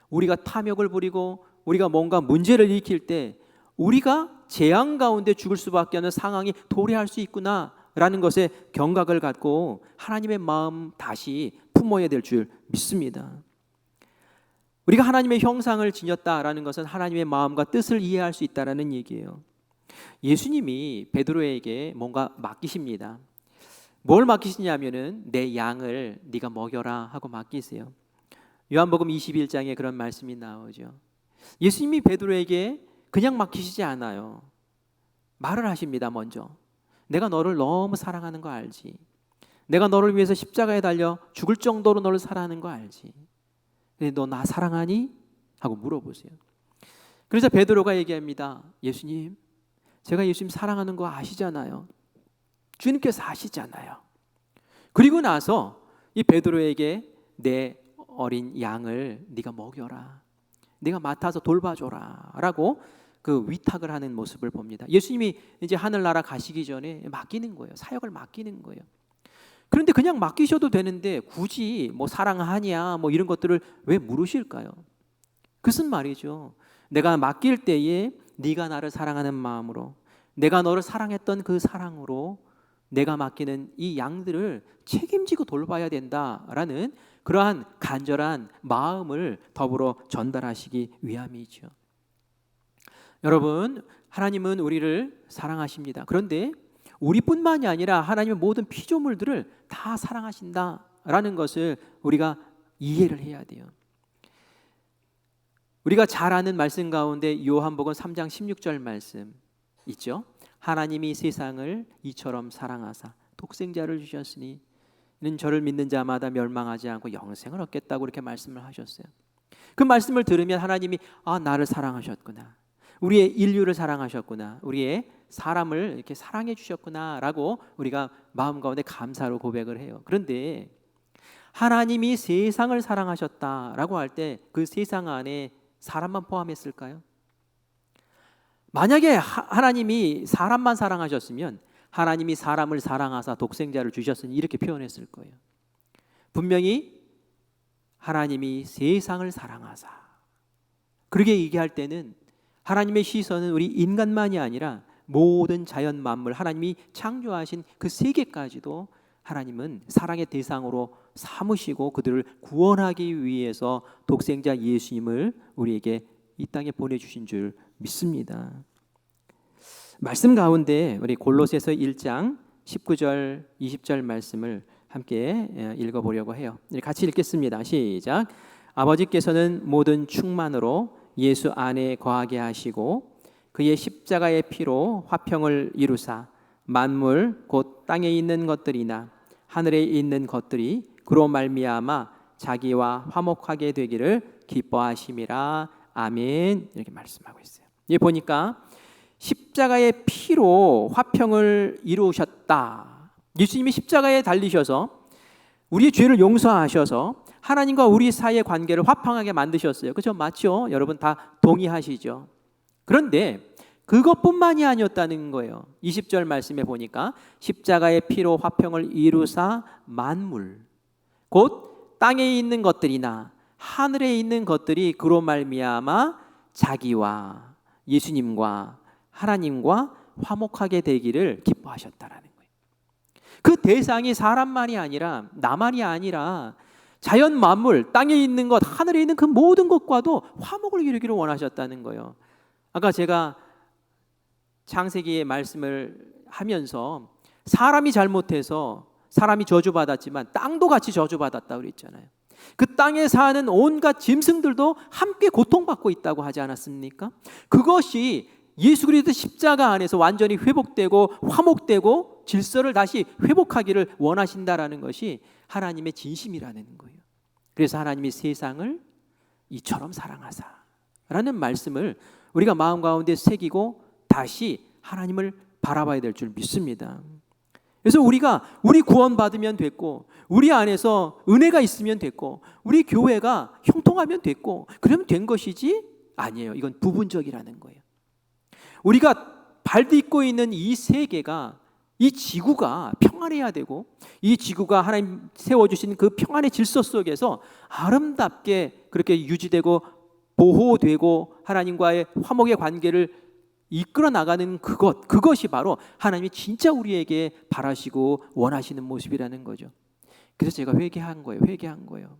[SPEAKER 1] 우리가 탐욕을 부리고 우리가 뭔가 문제를 일으킬 때 우리가 재앙 가운데 죽을 수밖에 없는 상황이 도래할 수 있구나라는 것에 경각을 갖고 하나님의 마음 다시 품어야 될 줄 믿습니다. 우리가 하나님의 형상을 지녔다라는 것은 하나님의 마음과 뜻을 이해할 수 있다라는 얘기예요. 예수님이 베드로에게 뭔가 맡기십니다. 뭘 맡기시냐면은 내 양을 네가 먹여라 하고 맡기세요. 요한복음 21장에 그런 말씀이 나오죠. 예수님이 베드로에게 그냥 맡기시지 않아요. 말을 하십니다. 먼저 내가 너를 너무 사랑하는 거 알지? 내가 너를 위해서 십자가에 달려 죽을 정도로 너를 사랑하는 거 알지? 근데 너 나 사랑하니? 하고 물어보세요. 그래서 베드로가 얘기합니다. 예수님, 제가 예수님 사랑하는 거 아시잖아요. 주님께서 아시잖아요. 그리고 나서 이 베드로에게 내 어린 양을 네가 먹여라, 네가 맡아서 돌봐줘라 라고 그 위탁을 하는 모습을 봅니다. 예수님이 이제 하늘나라 가시기 전에 맡기는 거예요. 사역을 맡기는 거예요. 그런데 그냥 맡기셔도 되는데 굳이 뭐 사랑하냐 뭐 이런 것들을 왜 물으실까요? 그것은 말이죠, 내가 맡길 때에 네가 나를 사랑하는 마음으로, 내가 너를 사랑했던 그 사랑으로 내가 맡기는 이 양들을 책임지고 돌봐야 된다라는 그러한 간절한 마음을 더불어 전달하시기 위함이죠. 여러분, 하나님은 우리를 사랑하십니다. 그런데 우리뿐만이 아니라 하나님의 모든 피조물들을 다 사랑하신다라는 것을 우리가 이해를 해야 돼요. 우리가 잘 아는 말씀 가운데 요한복음 3장 16절 말씀 있죠. 하나님이 세상을 이처럼 사랑하사 독생자를 주셨으니 이는 저를 믿는 자마다 멸망하지 않고 영생을 얻겠다고 이렇게 말씀을 하셨어요. 그 말씀을 들으면 하나님이 나를 사랑하셨구나, 우리의 인류를 사랑하셨구나, 우리의 사람을 이렇게 사랑해 주셨구나라고 우리가 마음 가운데 감사로 고백을 해요. 그런데 하나님이 세상을 사랑하셨다라고 할 때 그 세상 안에 사람만 포함했을까요? 만약에 하나님이 사람만 사랑하셨으면 하나님이 사람을 사랑하사 독생자를 주셨으니 이렇게 표현했을 거예요. 분명히 하나님이 세상을 사랑하사, 그렇게 얘기할 때는 하나님의 시선은 우리 인간만이 아니라 모든 자연 만물, 하나님이 창조하신 그 세계까지도 하나님은 사랑의 대상으로 삼으시고 그들을 구원하기 위해서 독생자 예수님을 우리에게 이 땅에 보내주신 줄 믿습니다. 말씀 가운데 우리 골로새서 1장 19절 20절 말씀을 함께 읽어보려고 해요. 같이 읽겠습니다. 시작. 아버지께서는 모든 충만으로 예수 안에 거하게 하시고 그의 십자가의 피로 화평을 이루사 만물 곧 땅에 있는 것들이나 하늘에 있는 것들이 그로 말미암아 자기와 화목하게 되기를 기뻐하심이라. 아멘. 이렇게 말씀하고 있어요. 여기 보니까 십자가의 피로 화평을 이루셨다. 예수님이 십자가에 달리셔서 우리의 죄를 용서하셔서 하나님과 우리 사이의 관계를 화평하게 만드셨어요. 그렇죠? 맞죠? 여러분 다 동의하시죠? 그런데 그것뿐만이 아니었다는 거예요. 20절 말씀에 보니까 십자가의 피로 화평을 이루사 만물 곧 땅에 있는 것들이나 하늘에 있는 것들이 그로 말미암아 자기와 예수님과 하나님과 화목하게 되기를 기뻐하셨다라는 거예요. 그 대상이 사람만이 아니라 나만이 아니라 자연 만물, 땅에 있는 것, 하늘에 있는 그 모든 것과도 화목을 이루기를 원하셨다는 거예요. 아까 제가 창세기의 말씀을 하면서 사람이 잘못해서 사람이 저주받았지만 땅도 같이 저주받았다고 그랬잖아요. 그 땅에 사는 온갖 짐승들도 함께 고통받고 있다고 하지 않았습니까? 그것이 예수 그리스도 십자가 안에서 완전히 회복되고 화목되고 질서를 다시 회복하기를 원하신다라는 것이 하나님의 진심이라는 거예요. 그래서 하나님이 세상을 이처럼 사랑하사라는 말씀을 우리가 마음 가운데 새기고 다시 하나님을 바라봐야 될 줄 믿습니다. 그래서 우리가 우리 구원받으면 됐고 우리 안에서 은혜가 있으면 됐고 우리 교회가 형통하면 됐고 그러면 된 것이지 아니에요. 이건 부분적이라는 거예요. 우리가 밟고 있는 이 세계가, 이 지구가 평안해야 되고 이 지구가 하나님 세워주신 그 평안의 질서 속에서 아름답게 그렇게 유지되고 보호되고 하나님과의 화목의 관계를 이끌어 나가는 그것이 바로 하나님이 진짜 우리에게 바라시고 원하시는 모습이라는 거죠. 그래서 제가 회개한 거예요.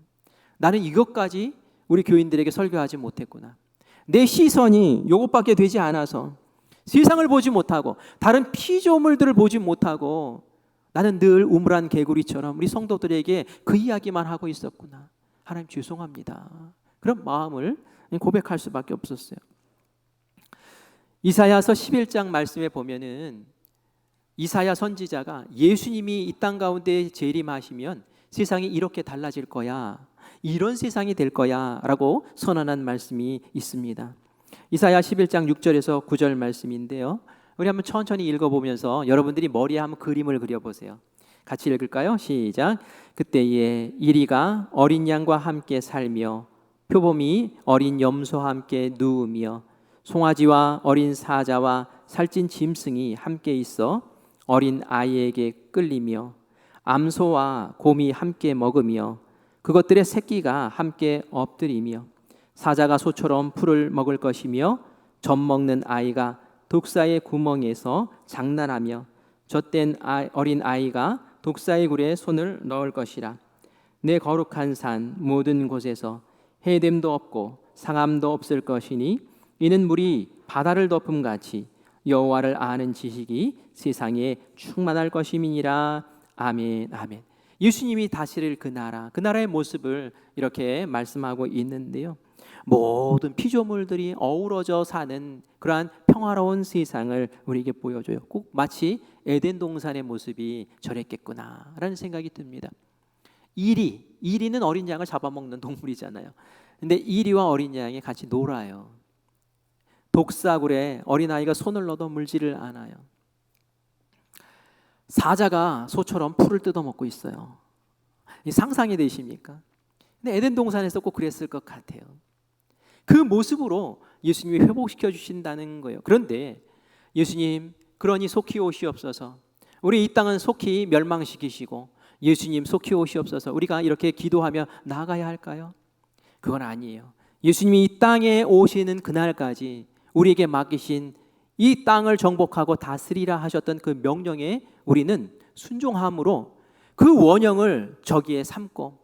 [SPEAKER 1] 나는 이것까지 우리 교인들에게 설교하지 못했구나. 내 시선이 이것밖에 되지 않아서 세상을 보지 못하고 다른 피조물들을 보지 못하고 나는 늘 우물한 개구리처럼 우리 성도들에게 그 이야기만 하고 있었구나. 하나님 죄송합니다. 그런 마음을 고백할 수밖에 없었어요. 이사야서 11장 말씀에 보면은 이사야 선지자가 예수님이 이 땅 가운데 재림하시면 세상이 이렇게 달라질 거야, 이런 세상이 될 거야 라고 선언한 말씀이 있습니다. 이사야 11장 6절에서 9절 말씀인데요, 우리 한번 천천히 읽어보면서 여러분들이 머리에 한번 그림을 그려보세요. 같이 읽을까요? 시작. 그때에 이리가 어린 양과 함께 살며 표범이 어린 염소와 함께 누우며 송아지와 어린 사자와 살찐 짐승이 함께 있어 어린 아이에게 끌리며 암소와 곰이 함께 먹으며 그것들의 새끼가 함께 엎드리며 사자가 소처럼 풀을 먹을 것이며 젖 먹는 아이가 독사의 구멍에서 장난하며 젖된 어린 아이가 독사의 굴에 손을 넣을 것이라. 내 거룩한 산 모든 곳에서 해됨도 없고 상함도 없을 것이니 이는 물이 바다를 덮음같이 여호와를 아는 지식이 세상에 충만할 것임이니라. 아멘. 아멘. 예수님이 다스릴 그 나라의 모습을 이렇게 말씀하고 있는데요. 모든 피조물들이 어우러져 사는 그러한 평화로운 세상을 우리에게 보여줘요. 꼭 마치 에덴 동산의 모습이 저랬겠구나라는 생각이 듭니다. 이리는 어린 양을 잡아먹는 동물이잖아요. 근데 이리와 어린 양이 같이 놀아요. 독사굴에 어린아이가 손을 넣어도 물지를 않아요. 사자가 소처럼 풀을 뜯어먹고 있어요. 이 상상이 되십니까? 근데 에덴 동산에서 꼭 그랬을 것 같아요. 그 모습으로 예수님이 회복시켜 주신다는 거예요. 그런데 예수님, 그러니 속히 오시옵소서. 우리 이 땅은 속히 멸망시키시고 예수님 속히 오시옵소서. 우리가 이렇게 기도하며 나아가야 할까요? 그건 아니에요. 예수님이 이 땅에 오시는 그날까지 우리에게 맡기신 이 땅을 정복하고 다스리라 하셨던 그 명령에 우리는 순종함으로 그 원형을 저기에 삼고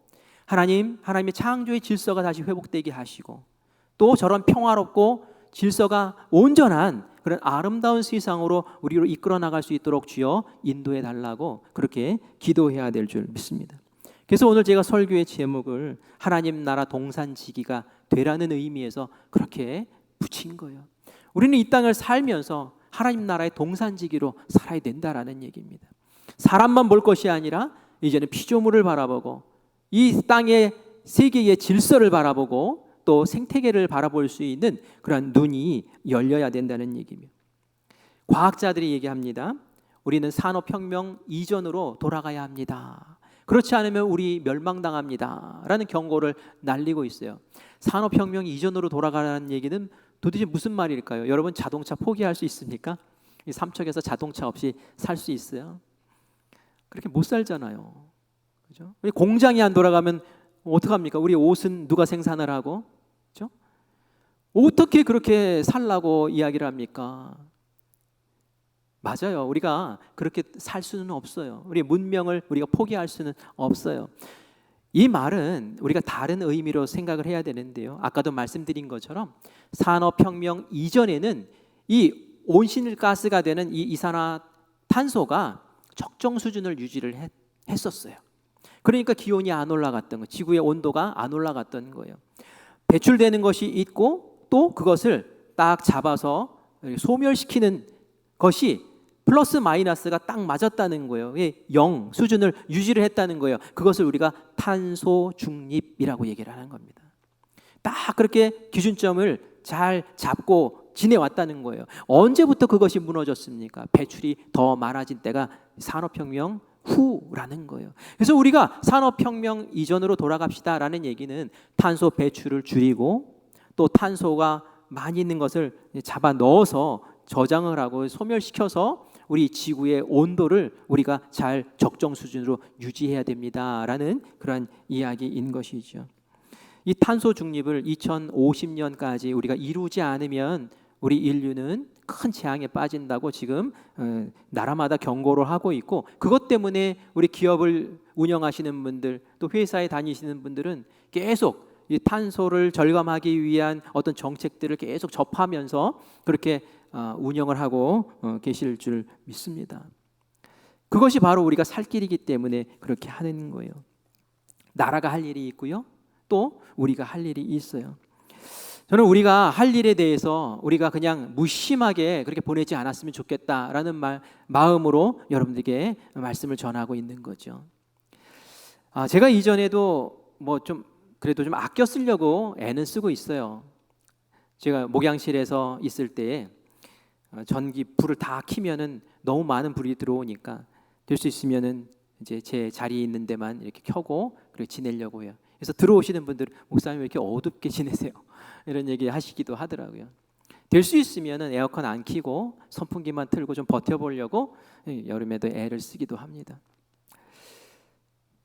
[SPEAKER 1] 하나님의 창조의 질서가 다시 회복되게 하시고 또 저런 평화롭고 질서가 온전한 그런 아름다운 세상으로 우리로 이끌어 나갈 수 있도록 주여 인도해 달라고 그렇게 기도해야 될 줄 믿습니다. 그래서 오늘 제가 설교의 제목을 하나님 나라 동산지기가 되라는 의미에서 그렇게 붙인 거예요. 우리는 이 땅을 살면서 하나님 나라의 동산지기로 살아야 된다라는 얘기입니다. 사람만 볼 것이 아니라 이제는 피조물을 바라보고 이 땅의 세계의 질서를 바라보고 또 생태계를 바라볼 수 있는 그런 눈이 열려야 된다는 얘기입니다. 과학자들이 얘기합니다. 우리는 산업혁명 이전으로 돌아가야 합니다. 그렇지 않으면 우리 멸망당합니다 라는 경고를 날리고 있어요. 산업혁명 이전으로 돌아가라는 얘기는 도대체 무슨 말일까요? 여러분 자동차 포기할 수 있습니까? 이 삼척에서 자동차 없이 살 수 있어요? 그렇게 못 살잖아요. 그죠? 우리 공장이 안 돌아가면 어떡합니까? 우리 옷은 누가 생산을 하고? 그죠? 어떻게 그렇게 살라고 이야기를 합니까? 맞아요. 우리가 그렇게 살 수는 없어요. 우리 문명을 우리가 포기할 수는 없어요. 이 말은 우리가 다른 의미로 생각을 해야 되는데요. 아까도 말씀드린 것처럼 산업혁명 이전에는 이 온실가스가 되는 이 이산화탄소가 적정 수준을 유지를 했었어요. 그러니까 기온이 안 올라갔던 거예요. 지구의 온도가 안 올라갔던 거예요. 배출되는 것이 있고 또 그것을 딱 잡아서 소멸시키는 것이 플러스 마이너스가 딱 맞았다는 거예요. 0 수준을 유지를 했다는 거예요. 그것을 우리가 탄소 중립이라고 얘기를 하는 겁니다. 딱 그렇게 기준점을 잘 잡고 지내왔다는 거예요. 언제부터 그것이 무너졌습니까? 배출이 더 많아진 때가 산업혁명 후라는 거예요. 그래서 우리가 산업혁명 이전으로 돌아갑시다라는 얘기는 탄소 배출을 줄이고 또 탄소가 많이 있는 것을 잡아 넣어서 저장을 하고 소멸시켜서 우리 지구의 온도를 우리가 잘 적정 수준으로 유지해야 됩니다라는 그러한 이야기인 것이죠. 이 탄소 중립을 2050년까지 우리가 이루지 않으면 우리 인류는 큰 재앙에 빠진다고 지금 나라마다 경고를 하고 있고, 그것 때문에 우리 기업을 운영하시는 분들 또 회사에 다니시는 분들은 계속 이 탄소를 절감하기 위한 어떤 정책들을 계속 접하면서 그렇게 운영을 하고 계실 줄 믿습니다. 그것이 바로 우리가 살 길이기 때문에 그렇게 하는 거예요. 나라가 할 일이 있고요, 또 우리가 할 일이 있어요. 저는 우리가 할 일에 대해서 우리가 그냥 무심하게 그렇게 보내지 않았으면 좋겠다라는 마음으로 여러분들에게 말씀을 전하고 있는 거죠. 제가 이전에도 그래도 좀 아껴 쓰려고 애는 쓰고 있어요. 제가 목양실에서 있을 때 전기 불을 다 켜면은 너무 많은 불이 들어오니까 될 수 있으면은 이제 제 자리에 있는 데만 이렇게 켜고 그렇게 지내려고 해요. 그래서 들어오시는 분들, 목사님 왜 이렇게 어둡게 지내세요? 이런 얘기 하시기도 하더라고요. 될 수 있으면은 에어컨 안 켜고 선풍기만 틀고 좀 버텨보려고 여름에도 애를 쓰기도 합니다.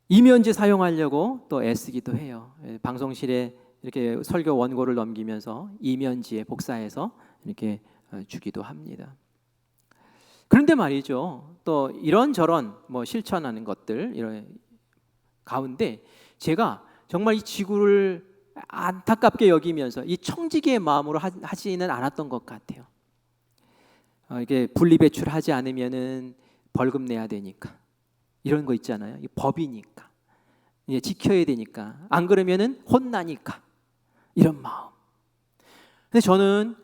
[SPEAKER 1] 이면지 사용하려고 또 애쓰기도 해요. 방송실에 이렇게 설교 원고를 넘기면서 이면지에 복사해서 이렇게 주기도 합니다. 그런데 말이죠, 또 이런저런 실천하는 것들, 이런 가운데 제가 정말 이 지구를 안타깝게 여기면서 이 청지기의 마음으로 하지는 않았던 것 같아요. 이게 분리배출하지 않으면은 벌금 내야 되니까, 이런 거 있잖아요. 이 법이니까, 지켜야 되니까, 안 그러면은 혼나니까, 이런 마음. 근데 저는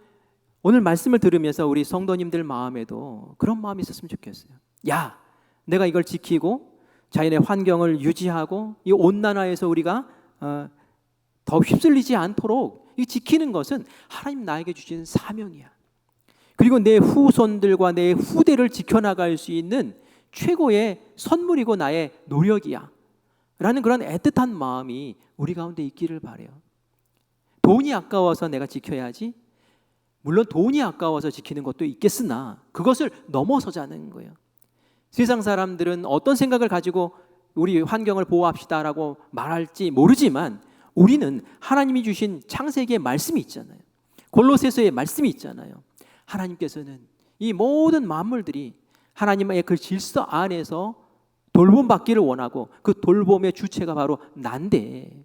[SPEAKER 1] 오늘 말씀을 들으면서 우리 성도님들 마음에도 그런 마음이 있었으면 좋겠어요. 야, 내가 이걸 지키고 자연의 환경을 유지하고 이 온난화에서 우리가 더 휩쓸리지 않도록 이 지키는 것은 하나님 나에게 주신 사명이야. 그리고 내 후손들과 내 후대를 지켜나갈 수 있는 최고의 선물이고 나의 노력이야 라는 그런 애틋한 마음이 우리 가운데 있기를 바라요. 돈이 아까워서 내가 지켜야지, 물론 돈이 아까워서 지키는 것도 있겠으나 그것을 넘어서자는 거예요. 세상 사람들은 어떤 생각을 가지고 우리 환경을 보호합시다라고 말할지 모르지만 우리는 하나님이 주신 창세기의 말씀이 있잖아요. 골로새서의 말씀이 있잖아요. 하나님께서는 이 모든 만물들이 하나님의 그 질서 안에서 돌봄받기를 원하고 그 돌봄의 주체가 바로 난데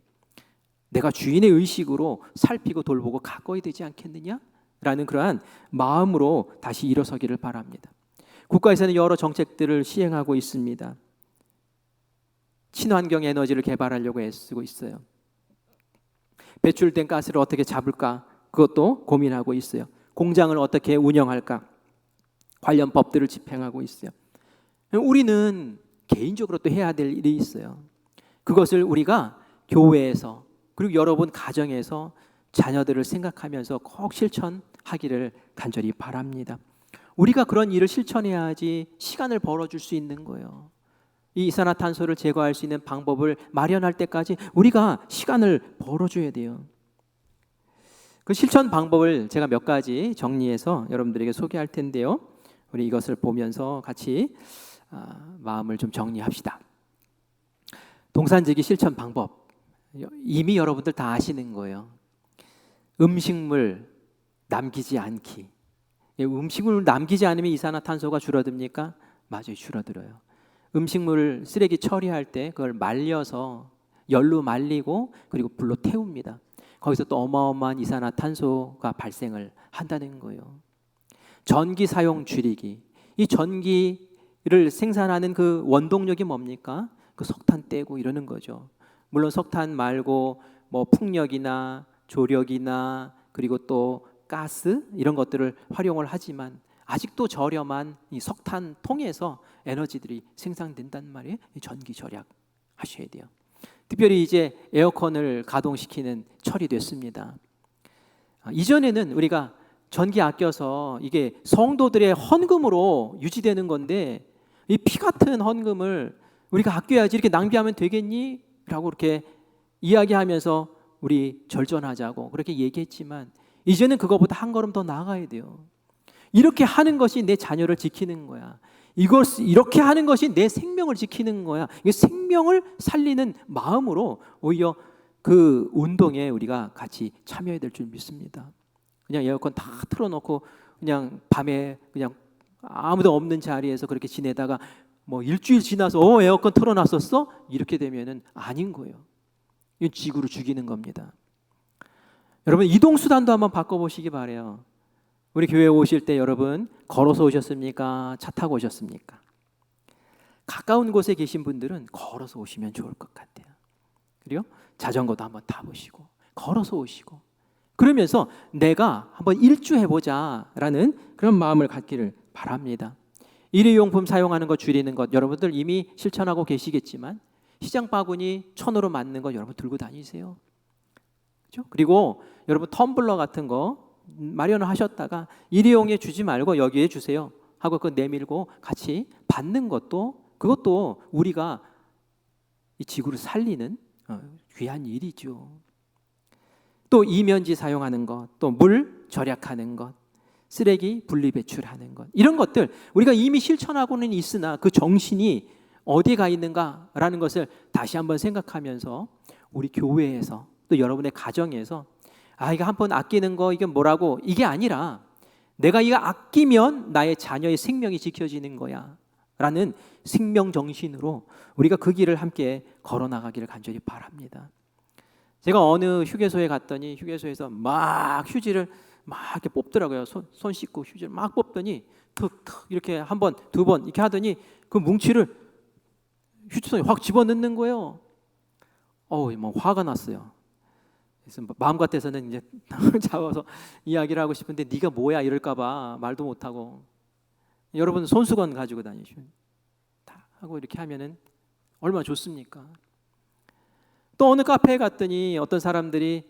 [SPEAKER 1] 내가 주인의 의식으로 살피고 돌보고 가꿔야 되지 않겠느냐? 라는 그러한 마음으로 다시 일어서기를 바랍니다. 국가에서는 여러 정책들을 시행하고 있습니다. 친환경 에너지를 개발하려고 애쓰고 있어요. 배출된 가스를 어떻게 잡을까? 그것도 고민하고 있어요. 공장을 어떻게 운영할까? 관련 법들을 집행하고 있어요. 우리는 개인적으로 또 해야 될 일이 있어요. 그것을 우리가 교회에서 그리고 여러분 가정에서 자녀들을 생각하면서 꼭 실천하기를 간절히 바랍니다. 우리가 그런 일을 실천해야지 시간을 벌어줄 수 있는 거예요. 이 이산화탄소를 제거할 수 있는 방법을 마련할 때까지 우리가 시간을 벌어줘야 돼요. 그 실천 방법을 제가 몇 가지 정리해서 여러분들에게 소개할 텐데요. 우리 이것을 보면서 같이 마음을 좀 정리합시다. 동산지기 실천 방법 이미 여러분들 다 아시는 거예요. 음식물 남기지 않기. 음식물 남기지 않으면 이산화탄소가 줄어듭니까? 맞아요, 줄어들어요. 음식물을 쓰레기 처리할 때 그걸 말려서 열로 말리고 그리고 불로 태웁니다. 거기서 또 어마어마한 이산화탄소가 발생을 한다는 거예요. 전기 사용 줄이기. 이 전기를 생산하는 그 원동력이 뭡니까? 그 석탄 떼고 이러는 거죠. 물론 석탄 말고 뭐 풍력이나 조력이나 그리고 또 가스 이런 것들을 활용을 하지만 아직도 저렴한 이 석탄 통해서 에너지들이 생산된단 말이에요. 전기 절약하셔야 돼요. 특별히 이제 에어컨을 가동시키는 철이 됐습니다. 이전에는 우리가 전기 아껴서 이게 성도들의 헌금으로 유지되는 건데 이 피 같은 헌금을 우리가 아껴야지 이렇게 낭비하면 되겠니? 라고 이렇게 이야기하면서 우리 절전하자고 그렇게 얘기했지만 이제는 그거보다 한 걸음 더 나아가야 돼요. 이렇게 하는 것이 내 자녀를 지키는 거야. 이렇게 하는 것이 내 생명을 지키는 거야. 이 생명을 살리는 마음으로 오히려 그 운동에 우리가 같이 참여해야 될 줄 믿습니다. 그냥 에어컨 다 틀어놓고 그냥 밤에 그냥 아무도 없는 자리에서 그렇게 지내다가 뭐 일주일 지나서 에어컨 틀어놨었어? 이렇게 되면은 아닌 거예요. 이건 지구를 죽이는 겁니다. 여러분 이동 수단도 한번 바꿔보시기 바래요. 우리 교회에 오실 때 여러분 걸어서 오셨습니까? 차 타고 오셨습니까? 가까운 곳에 계신 분들은 걸어서 오시면 좋을 것 같아요. 그리고 자전거도 한번 타보시고 걸어서 오시고 그러면서 내가 한번 일주해보자라는 그런 마음을 갖기를 바랍니다. 일회용품 사용하는 거 줄이는 것 여러분들 이미 실천하고 계시겠지만 시장 바구니 1,000원으로 맞는 거 여러분 들고 다니세요. 그렇죠? 그리고 여러분 텀블러 같은 거 마련을 하셨다가 일회용에 주지 말고 여기에 주세요 하고 그거 내밀고 같이 받는 것도 그것도 우리가 이 지구를 살리는 귀한 일이죠. 또 이면지 사용하는 것, 또 물 절약하는 것, 쓰레기 분리 배출하는 것 이런 것들 우리가 이미 실천하고는 있으나 그 정신이 어디에 가 있는가라는 것을 다시 한번 생각하면서 우리 교회에서 또 여러분의 가정에서 이거 한 번 아끼는 거 이게 뭐라고 이게 아니라 내가 이거 아끼면 나의 자녀의 생명이 지켜지는 거야 라는 생명 정신으로 우리가 그 길을 함께 걸어 나가기를 간절히 바랍니다. 제가 어느 휴게소에 갔더니 휴게소에서 막 휴지를 막 이렇게 뽑더라고요. 손 씻고 휴지를 막 뽑더니 툭툭 이렇게 한 번, 두 번 이렇게 하더니 그 뭉치를 휴지통에 확 집어넣는 거예요. 뭐 화가 났어요. 그래서 마음 같아서는 이제 잡아서 이야기를 하고 싶은데 네가 뭐야 이럴까봐 말도 못하고, 여러분 손수건 가지고 다니시면 다 하고 이렇게 하면은 얼마나 좋습니까? 또 어느 카페에 갔더니 어떤 사람들이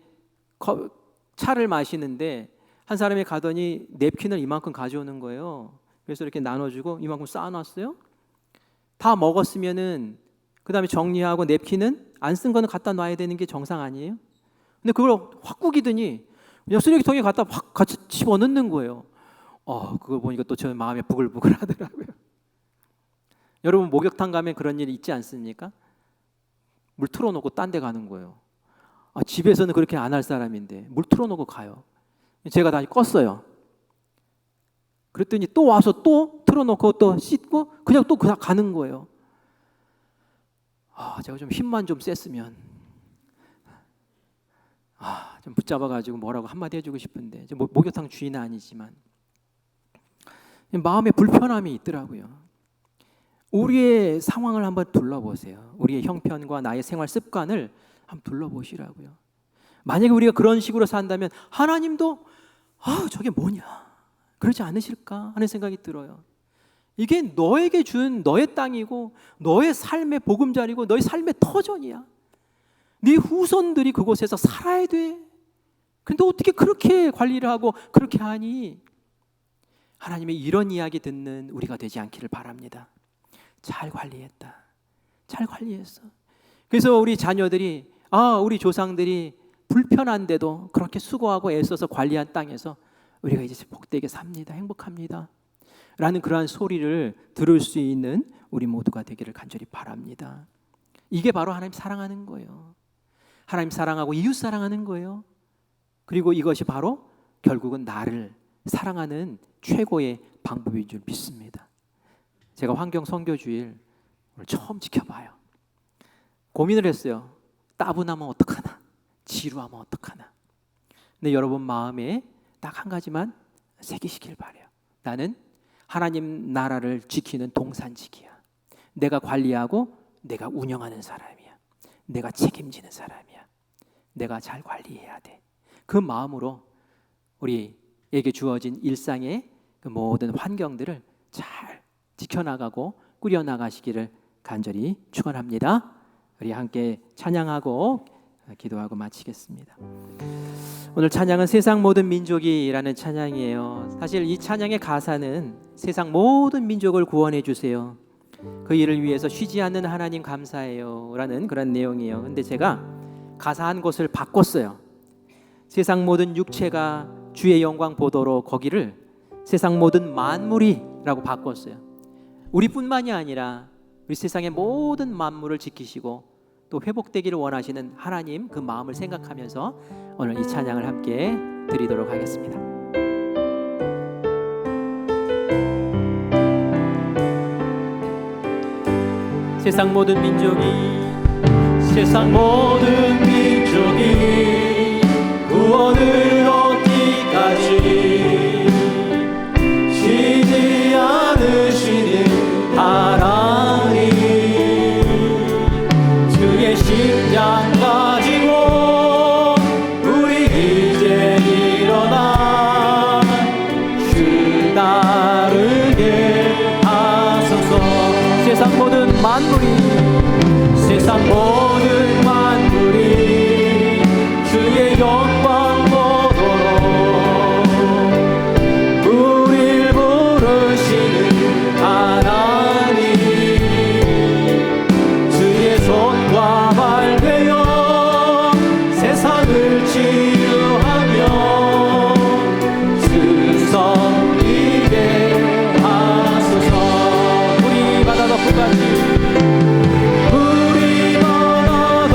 [SPEAKER 1] 차를 마시는데 한 사람이 가더니 냅킨을 이만큼 가져오는 거예요. 그래서 이렇게 나눠주고 이만큼 쌓아놨어요. 다 먹었으면은 그 다음에 정리하고 냅킨은 안 쓴 거는 갖다 놔야 되는 게 정상 아니에요? 근데 그걸 확 구기더니 그냥 쓰레기통에 갖다 확 같이 집어넣는 거예요. 그걸 보니까 또 저 마음에 부글부글 하더라고요. 여러분 목욕탕 가면 그런 일이 있지 않습니까? 물 틀어놓고 딴 데 가는 거예요. 집에서는 그렇게 안 할 사람인데 물 틀어놓고 가요. 제가 다시 껐어요. 그랬더니 또 와서 또 틀어놓고 또 씻고 그냥 또 가는 거예요. 제가 좀 힘만 좀 셌으면 좀 붙잡아가지고 뭐라고 한마디 해주고 싶은데 목욕탕 주인은 아니지만 마음에 불편함이 있더라고요. 우리의 상황을 한번 둘러보세요. 우리의 형편과 나의 생활 습관을 한번 둘러보시라고요. 만약에 우리가 그런 식으로 산다면 하나님도 저게 뭐냐 그러지 않으실까 하는 생각이 들어요. 이게 너에게 준 너의 땅이고 너의 삶의 보금자리고 너의 삶의 터전이야. 네 후손들이 그곳에서 살아야 돼. 근데 어떻게 그렇게 관리를 하고 그렇게 하니? 하나님의 이런 이야기 듣는 우리가 되지 않기를 바랍니다. 잘 관리했다. 잘 관리했어. 그래서 우리 자녀들이 우리 조상들이 불편한데도 그렇게 수고하고 애써서 관리한 땅에서 우리가 이제 복되게 삽니다. 행복합니다. 라는 그러한 소리를 들을 수 있는 우리 모두가 되기를 간절히 바랍니다. 이게 바로 하나님 사랑하는 거예요. 하나님 사랑하고 이웃 사랑하는 거예요. 그리고 이것이 바로 결국은 나를 사랑하는 최고의 방법인 줄 믿습니다. 제가 환경 선교주일 오늘 처음 지켜봐요. 고민을 했어요. 따분하면 어떡하나, 지루하면 어떡하나. 근데 여러분 마음에 딱 한 가지만 새기시길 바라요. 나는 하나님 나라를 지키는 동산직이야. 내가 관리하고 내가 운영하는 사람이야. 내가 책임지는 사람이야. 내가 잘 관리해야 돼. 그 마음으로 우리에게 주어진 일상의 그 모든 환경들을 잘 지켜나가고 꾸려나가시기를 간절히 축원합니다. 우리 함께 찬양하고 기도하고 마치겠습니다. 오늘 찬양은 세상 모든 민족이라는 찬양이에요. 사실 이 찬양의 가사는 세상 모든 민족을 구원해 주세요. 그 일을 위해서 쉬지 않는 하나님 감사해요 라는 그런 내용이에요. 근데 제가 가사 한 곳을 바꿨어요. 세상 모든 육체가 주의 영광 보도록 거기를 세상 모든 만물이 라고 바꿨어요. 우리뿐만이 아니라 우리 세상의 모든 만물을 지키시고 또 회복되기를 원하시는 하나님 그 마음을 생각하면서 오늘 이 찬양을 함께 드리도록 하겠습니다. 세상 모든 민족이 구원을 얻기까지 쉬지 않으시는 하나님, 주의 심장 가지고 우리 이제 일어나 주 따르게 하소서. 세상 모든 만물이 주의 영광 보도록 우릴 부르시는 하나님, 주의 손과 발 되어 세상을 치유하며 승성이게 하소서. 우리 바다도 끝까지 우리 바다도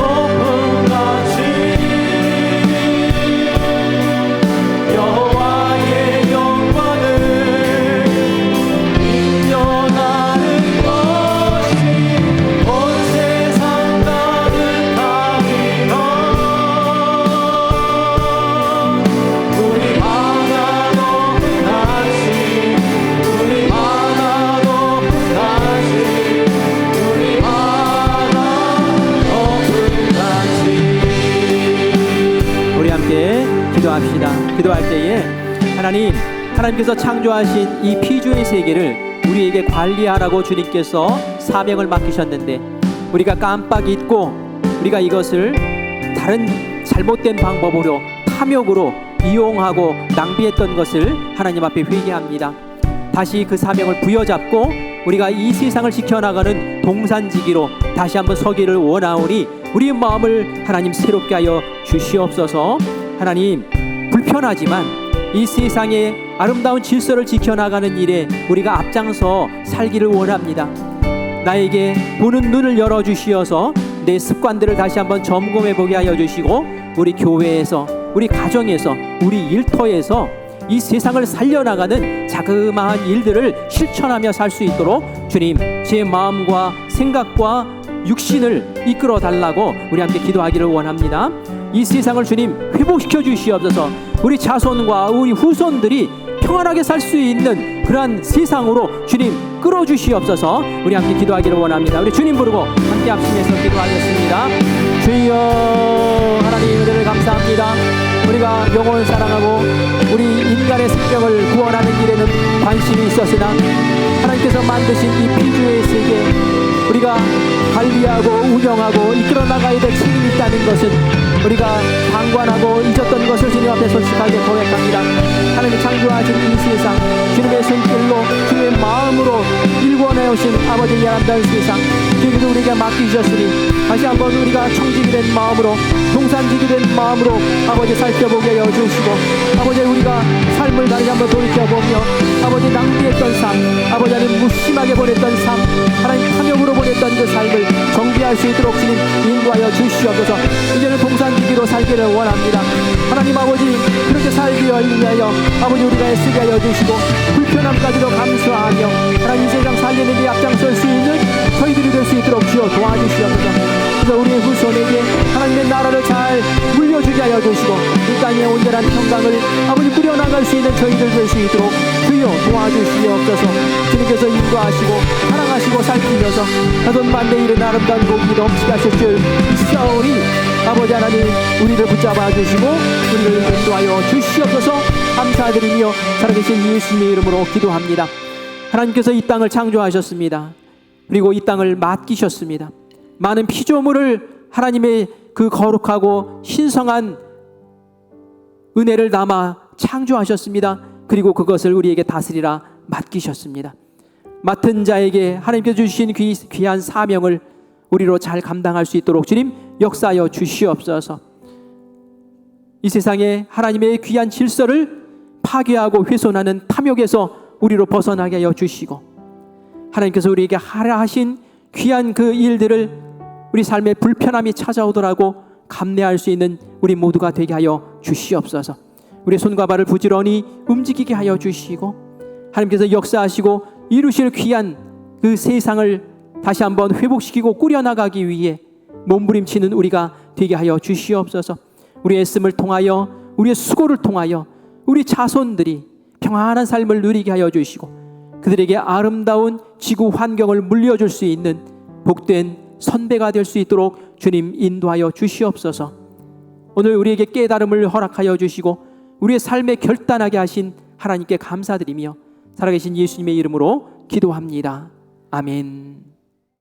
[SPEAKER 1] 기도합시다. 기도할 때에 하나님께서 창조하신 이 피조의 세계를 우리에게 관리하라고 주님께서 사명을 맡기셨는데 우리가 깜빡 잊고 우리가 이것을 다른 잘못된 방법으로 탐욕으로 이용하고 낭비했던 것을 하나님 앞에 회개합니다. 다시 그 사명을 부여잡고 우리가 이 세상을 지켜나가는 동산지기로 다시 한번 서기를 원하오니 우리의 마음을 하나님 새롭게 하여 주시옵소서. 하나님, 불편하지만 이 세상의 아름다운 질서를 지켜나가는 일에 우리가 앞장서 살기를 원합니다. 나에게 보는 눈을 열어주시어서 내 습관들을 다시 한번 점검해보게 하여 주시고 우리 교회에서, 우리 가정에서, 우리 일터에서 이 세상을 살려나가는 자그마한 일들을 실천하며 살 수 있도록 주님, 제 마음과 생각과 육신을 이끌어 달라고 우리 함께 기도하기를 원합니다. 이 세상을 주님 회복시켜 주시옵소서. 우리 자손과 우리 후손들이 평안하게 살 수 있는 그러한 세상으로 주님 끌어주시옵소서. 우리 함께 기도하기를 원합니다. 우리 주님 부르고 함께 합심해서 기도하겠습니다. 주여, 하나님 은혜를 감사합니다. 우리가 영혼을 사랑하고 우리 인간의 생명을 구원하는 일에는 관심이 있었으나 하나님께서 만드신 이 피조의 세계 우리가 관리하고 운영하고 이끌어 나가야 될 책임이 있다는 것은 우리가 방관하고 잊었던 것을 주님 앞에 솔직하게 고백합니다. 하나님 창조하신 이 세상 주님의 손길로 주님의 마음으로 일궈내 오신 아버지의 아름다운 세상 주님께서 우리에게 맡기셨으니 다시 한번 우리가 청지기 된 마음으로 동산지기 된 마음으로 아버지 살펴보게 하여 주시고 아버지 우리가 삶을 다시 한번 돌이켜보며 아버지 낭비했던 삶 아버지 하나님 무심하게 보냈던 삶 하나님 탐욕으로 보냈던 그 삶을 정비할 수 있도록 주님 인도하여 주시옵소서. 이제는 동산지기로 살기를 원합니다. 하나님 아버지 그렇게 살기 위하여 아버지 우리가 애쓰게 하여 주시고 불편함까지도 감수하며 하나님 이 세상 살리는 데 앞장설 수 있는 저희들이 될 수 있도록 주여 도와주시옵소서. 그래서 우리의 후손에게 하나님의 나라를 잘 물려주게 하여 주시고 이 땅에 온전한 평강을 아버지 꾸려나갈 수 있는 저희들 될 수 있도록 주여 도와주시옵소서. 주님께서 인도하시고 사랑하시고 살피셔서 자손 만대에 이른 아름다운 복이 넘치게 하실 줄 믿사오니 아버지 하나님 우리를 붙잡아 주시고 우리를 인도하여 주시옵소서. 감사드리며 살아계신 예수님의 이름으로 기도합니다. 하나님께서 이 땅을 창조하셨습니다. 그리고 이 땅을 맡기셨습니다. 많은 피조물을 하나님의 그 거룩하고 신성한 은혜를 담아 창조하셨습니다. 그리고 그것을 우리에게 다스리라 맡기셨습니다. 맡은 자에게 하나님께서 주신 귀한 사명을 우리로 잘 감당할 수 있도록 주님 역사하여 주시옵소서. 이 세상에 하나님의 귀한 질서를 파괴하고 훼손하는 탐욕에서 우리로 벗어나게 하여 주시고 하나님께서 우리에게 하라 하신 귀한 그 일들을 우리 삶에 불편함이 찾아오더라도 감내할 수 있는 우리 모두가 되게 하여 주시옵소서. 우리의 손과 발을 부지런히 움직이게 하여 주시고 하나님께서 역사하시고 이루실 귀한 그 세상을 다시 한번 회복시키고 꾸려나가기 위해 몸부림치는 우리가 되게 하여 주시옵소서. 우리의 애씀을 통하여 우리의 수고를 통하여 우리 자손들이 평안한 삶을 누리게 하여 주시고 그들에게 아름다운 지구 환경을 물려줄 수 있는 복된 선배가 될 수 있도록 주님 인도하여 주시옵소서. 오늘 우리에게 깨달음을 허락하여 주시고 우리의 삶에 결단하게 하신 하나님께 감사드리며 살아계신 예수님의 이름으로 기도합니다. 아멘.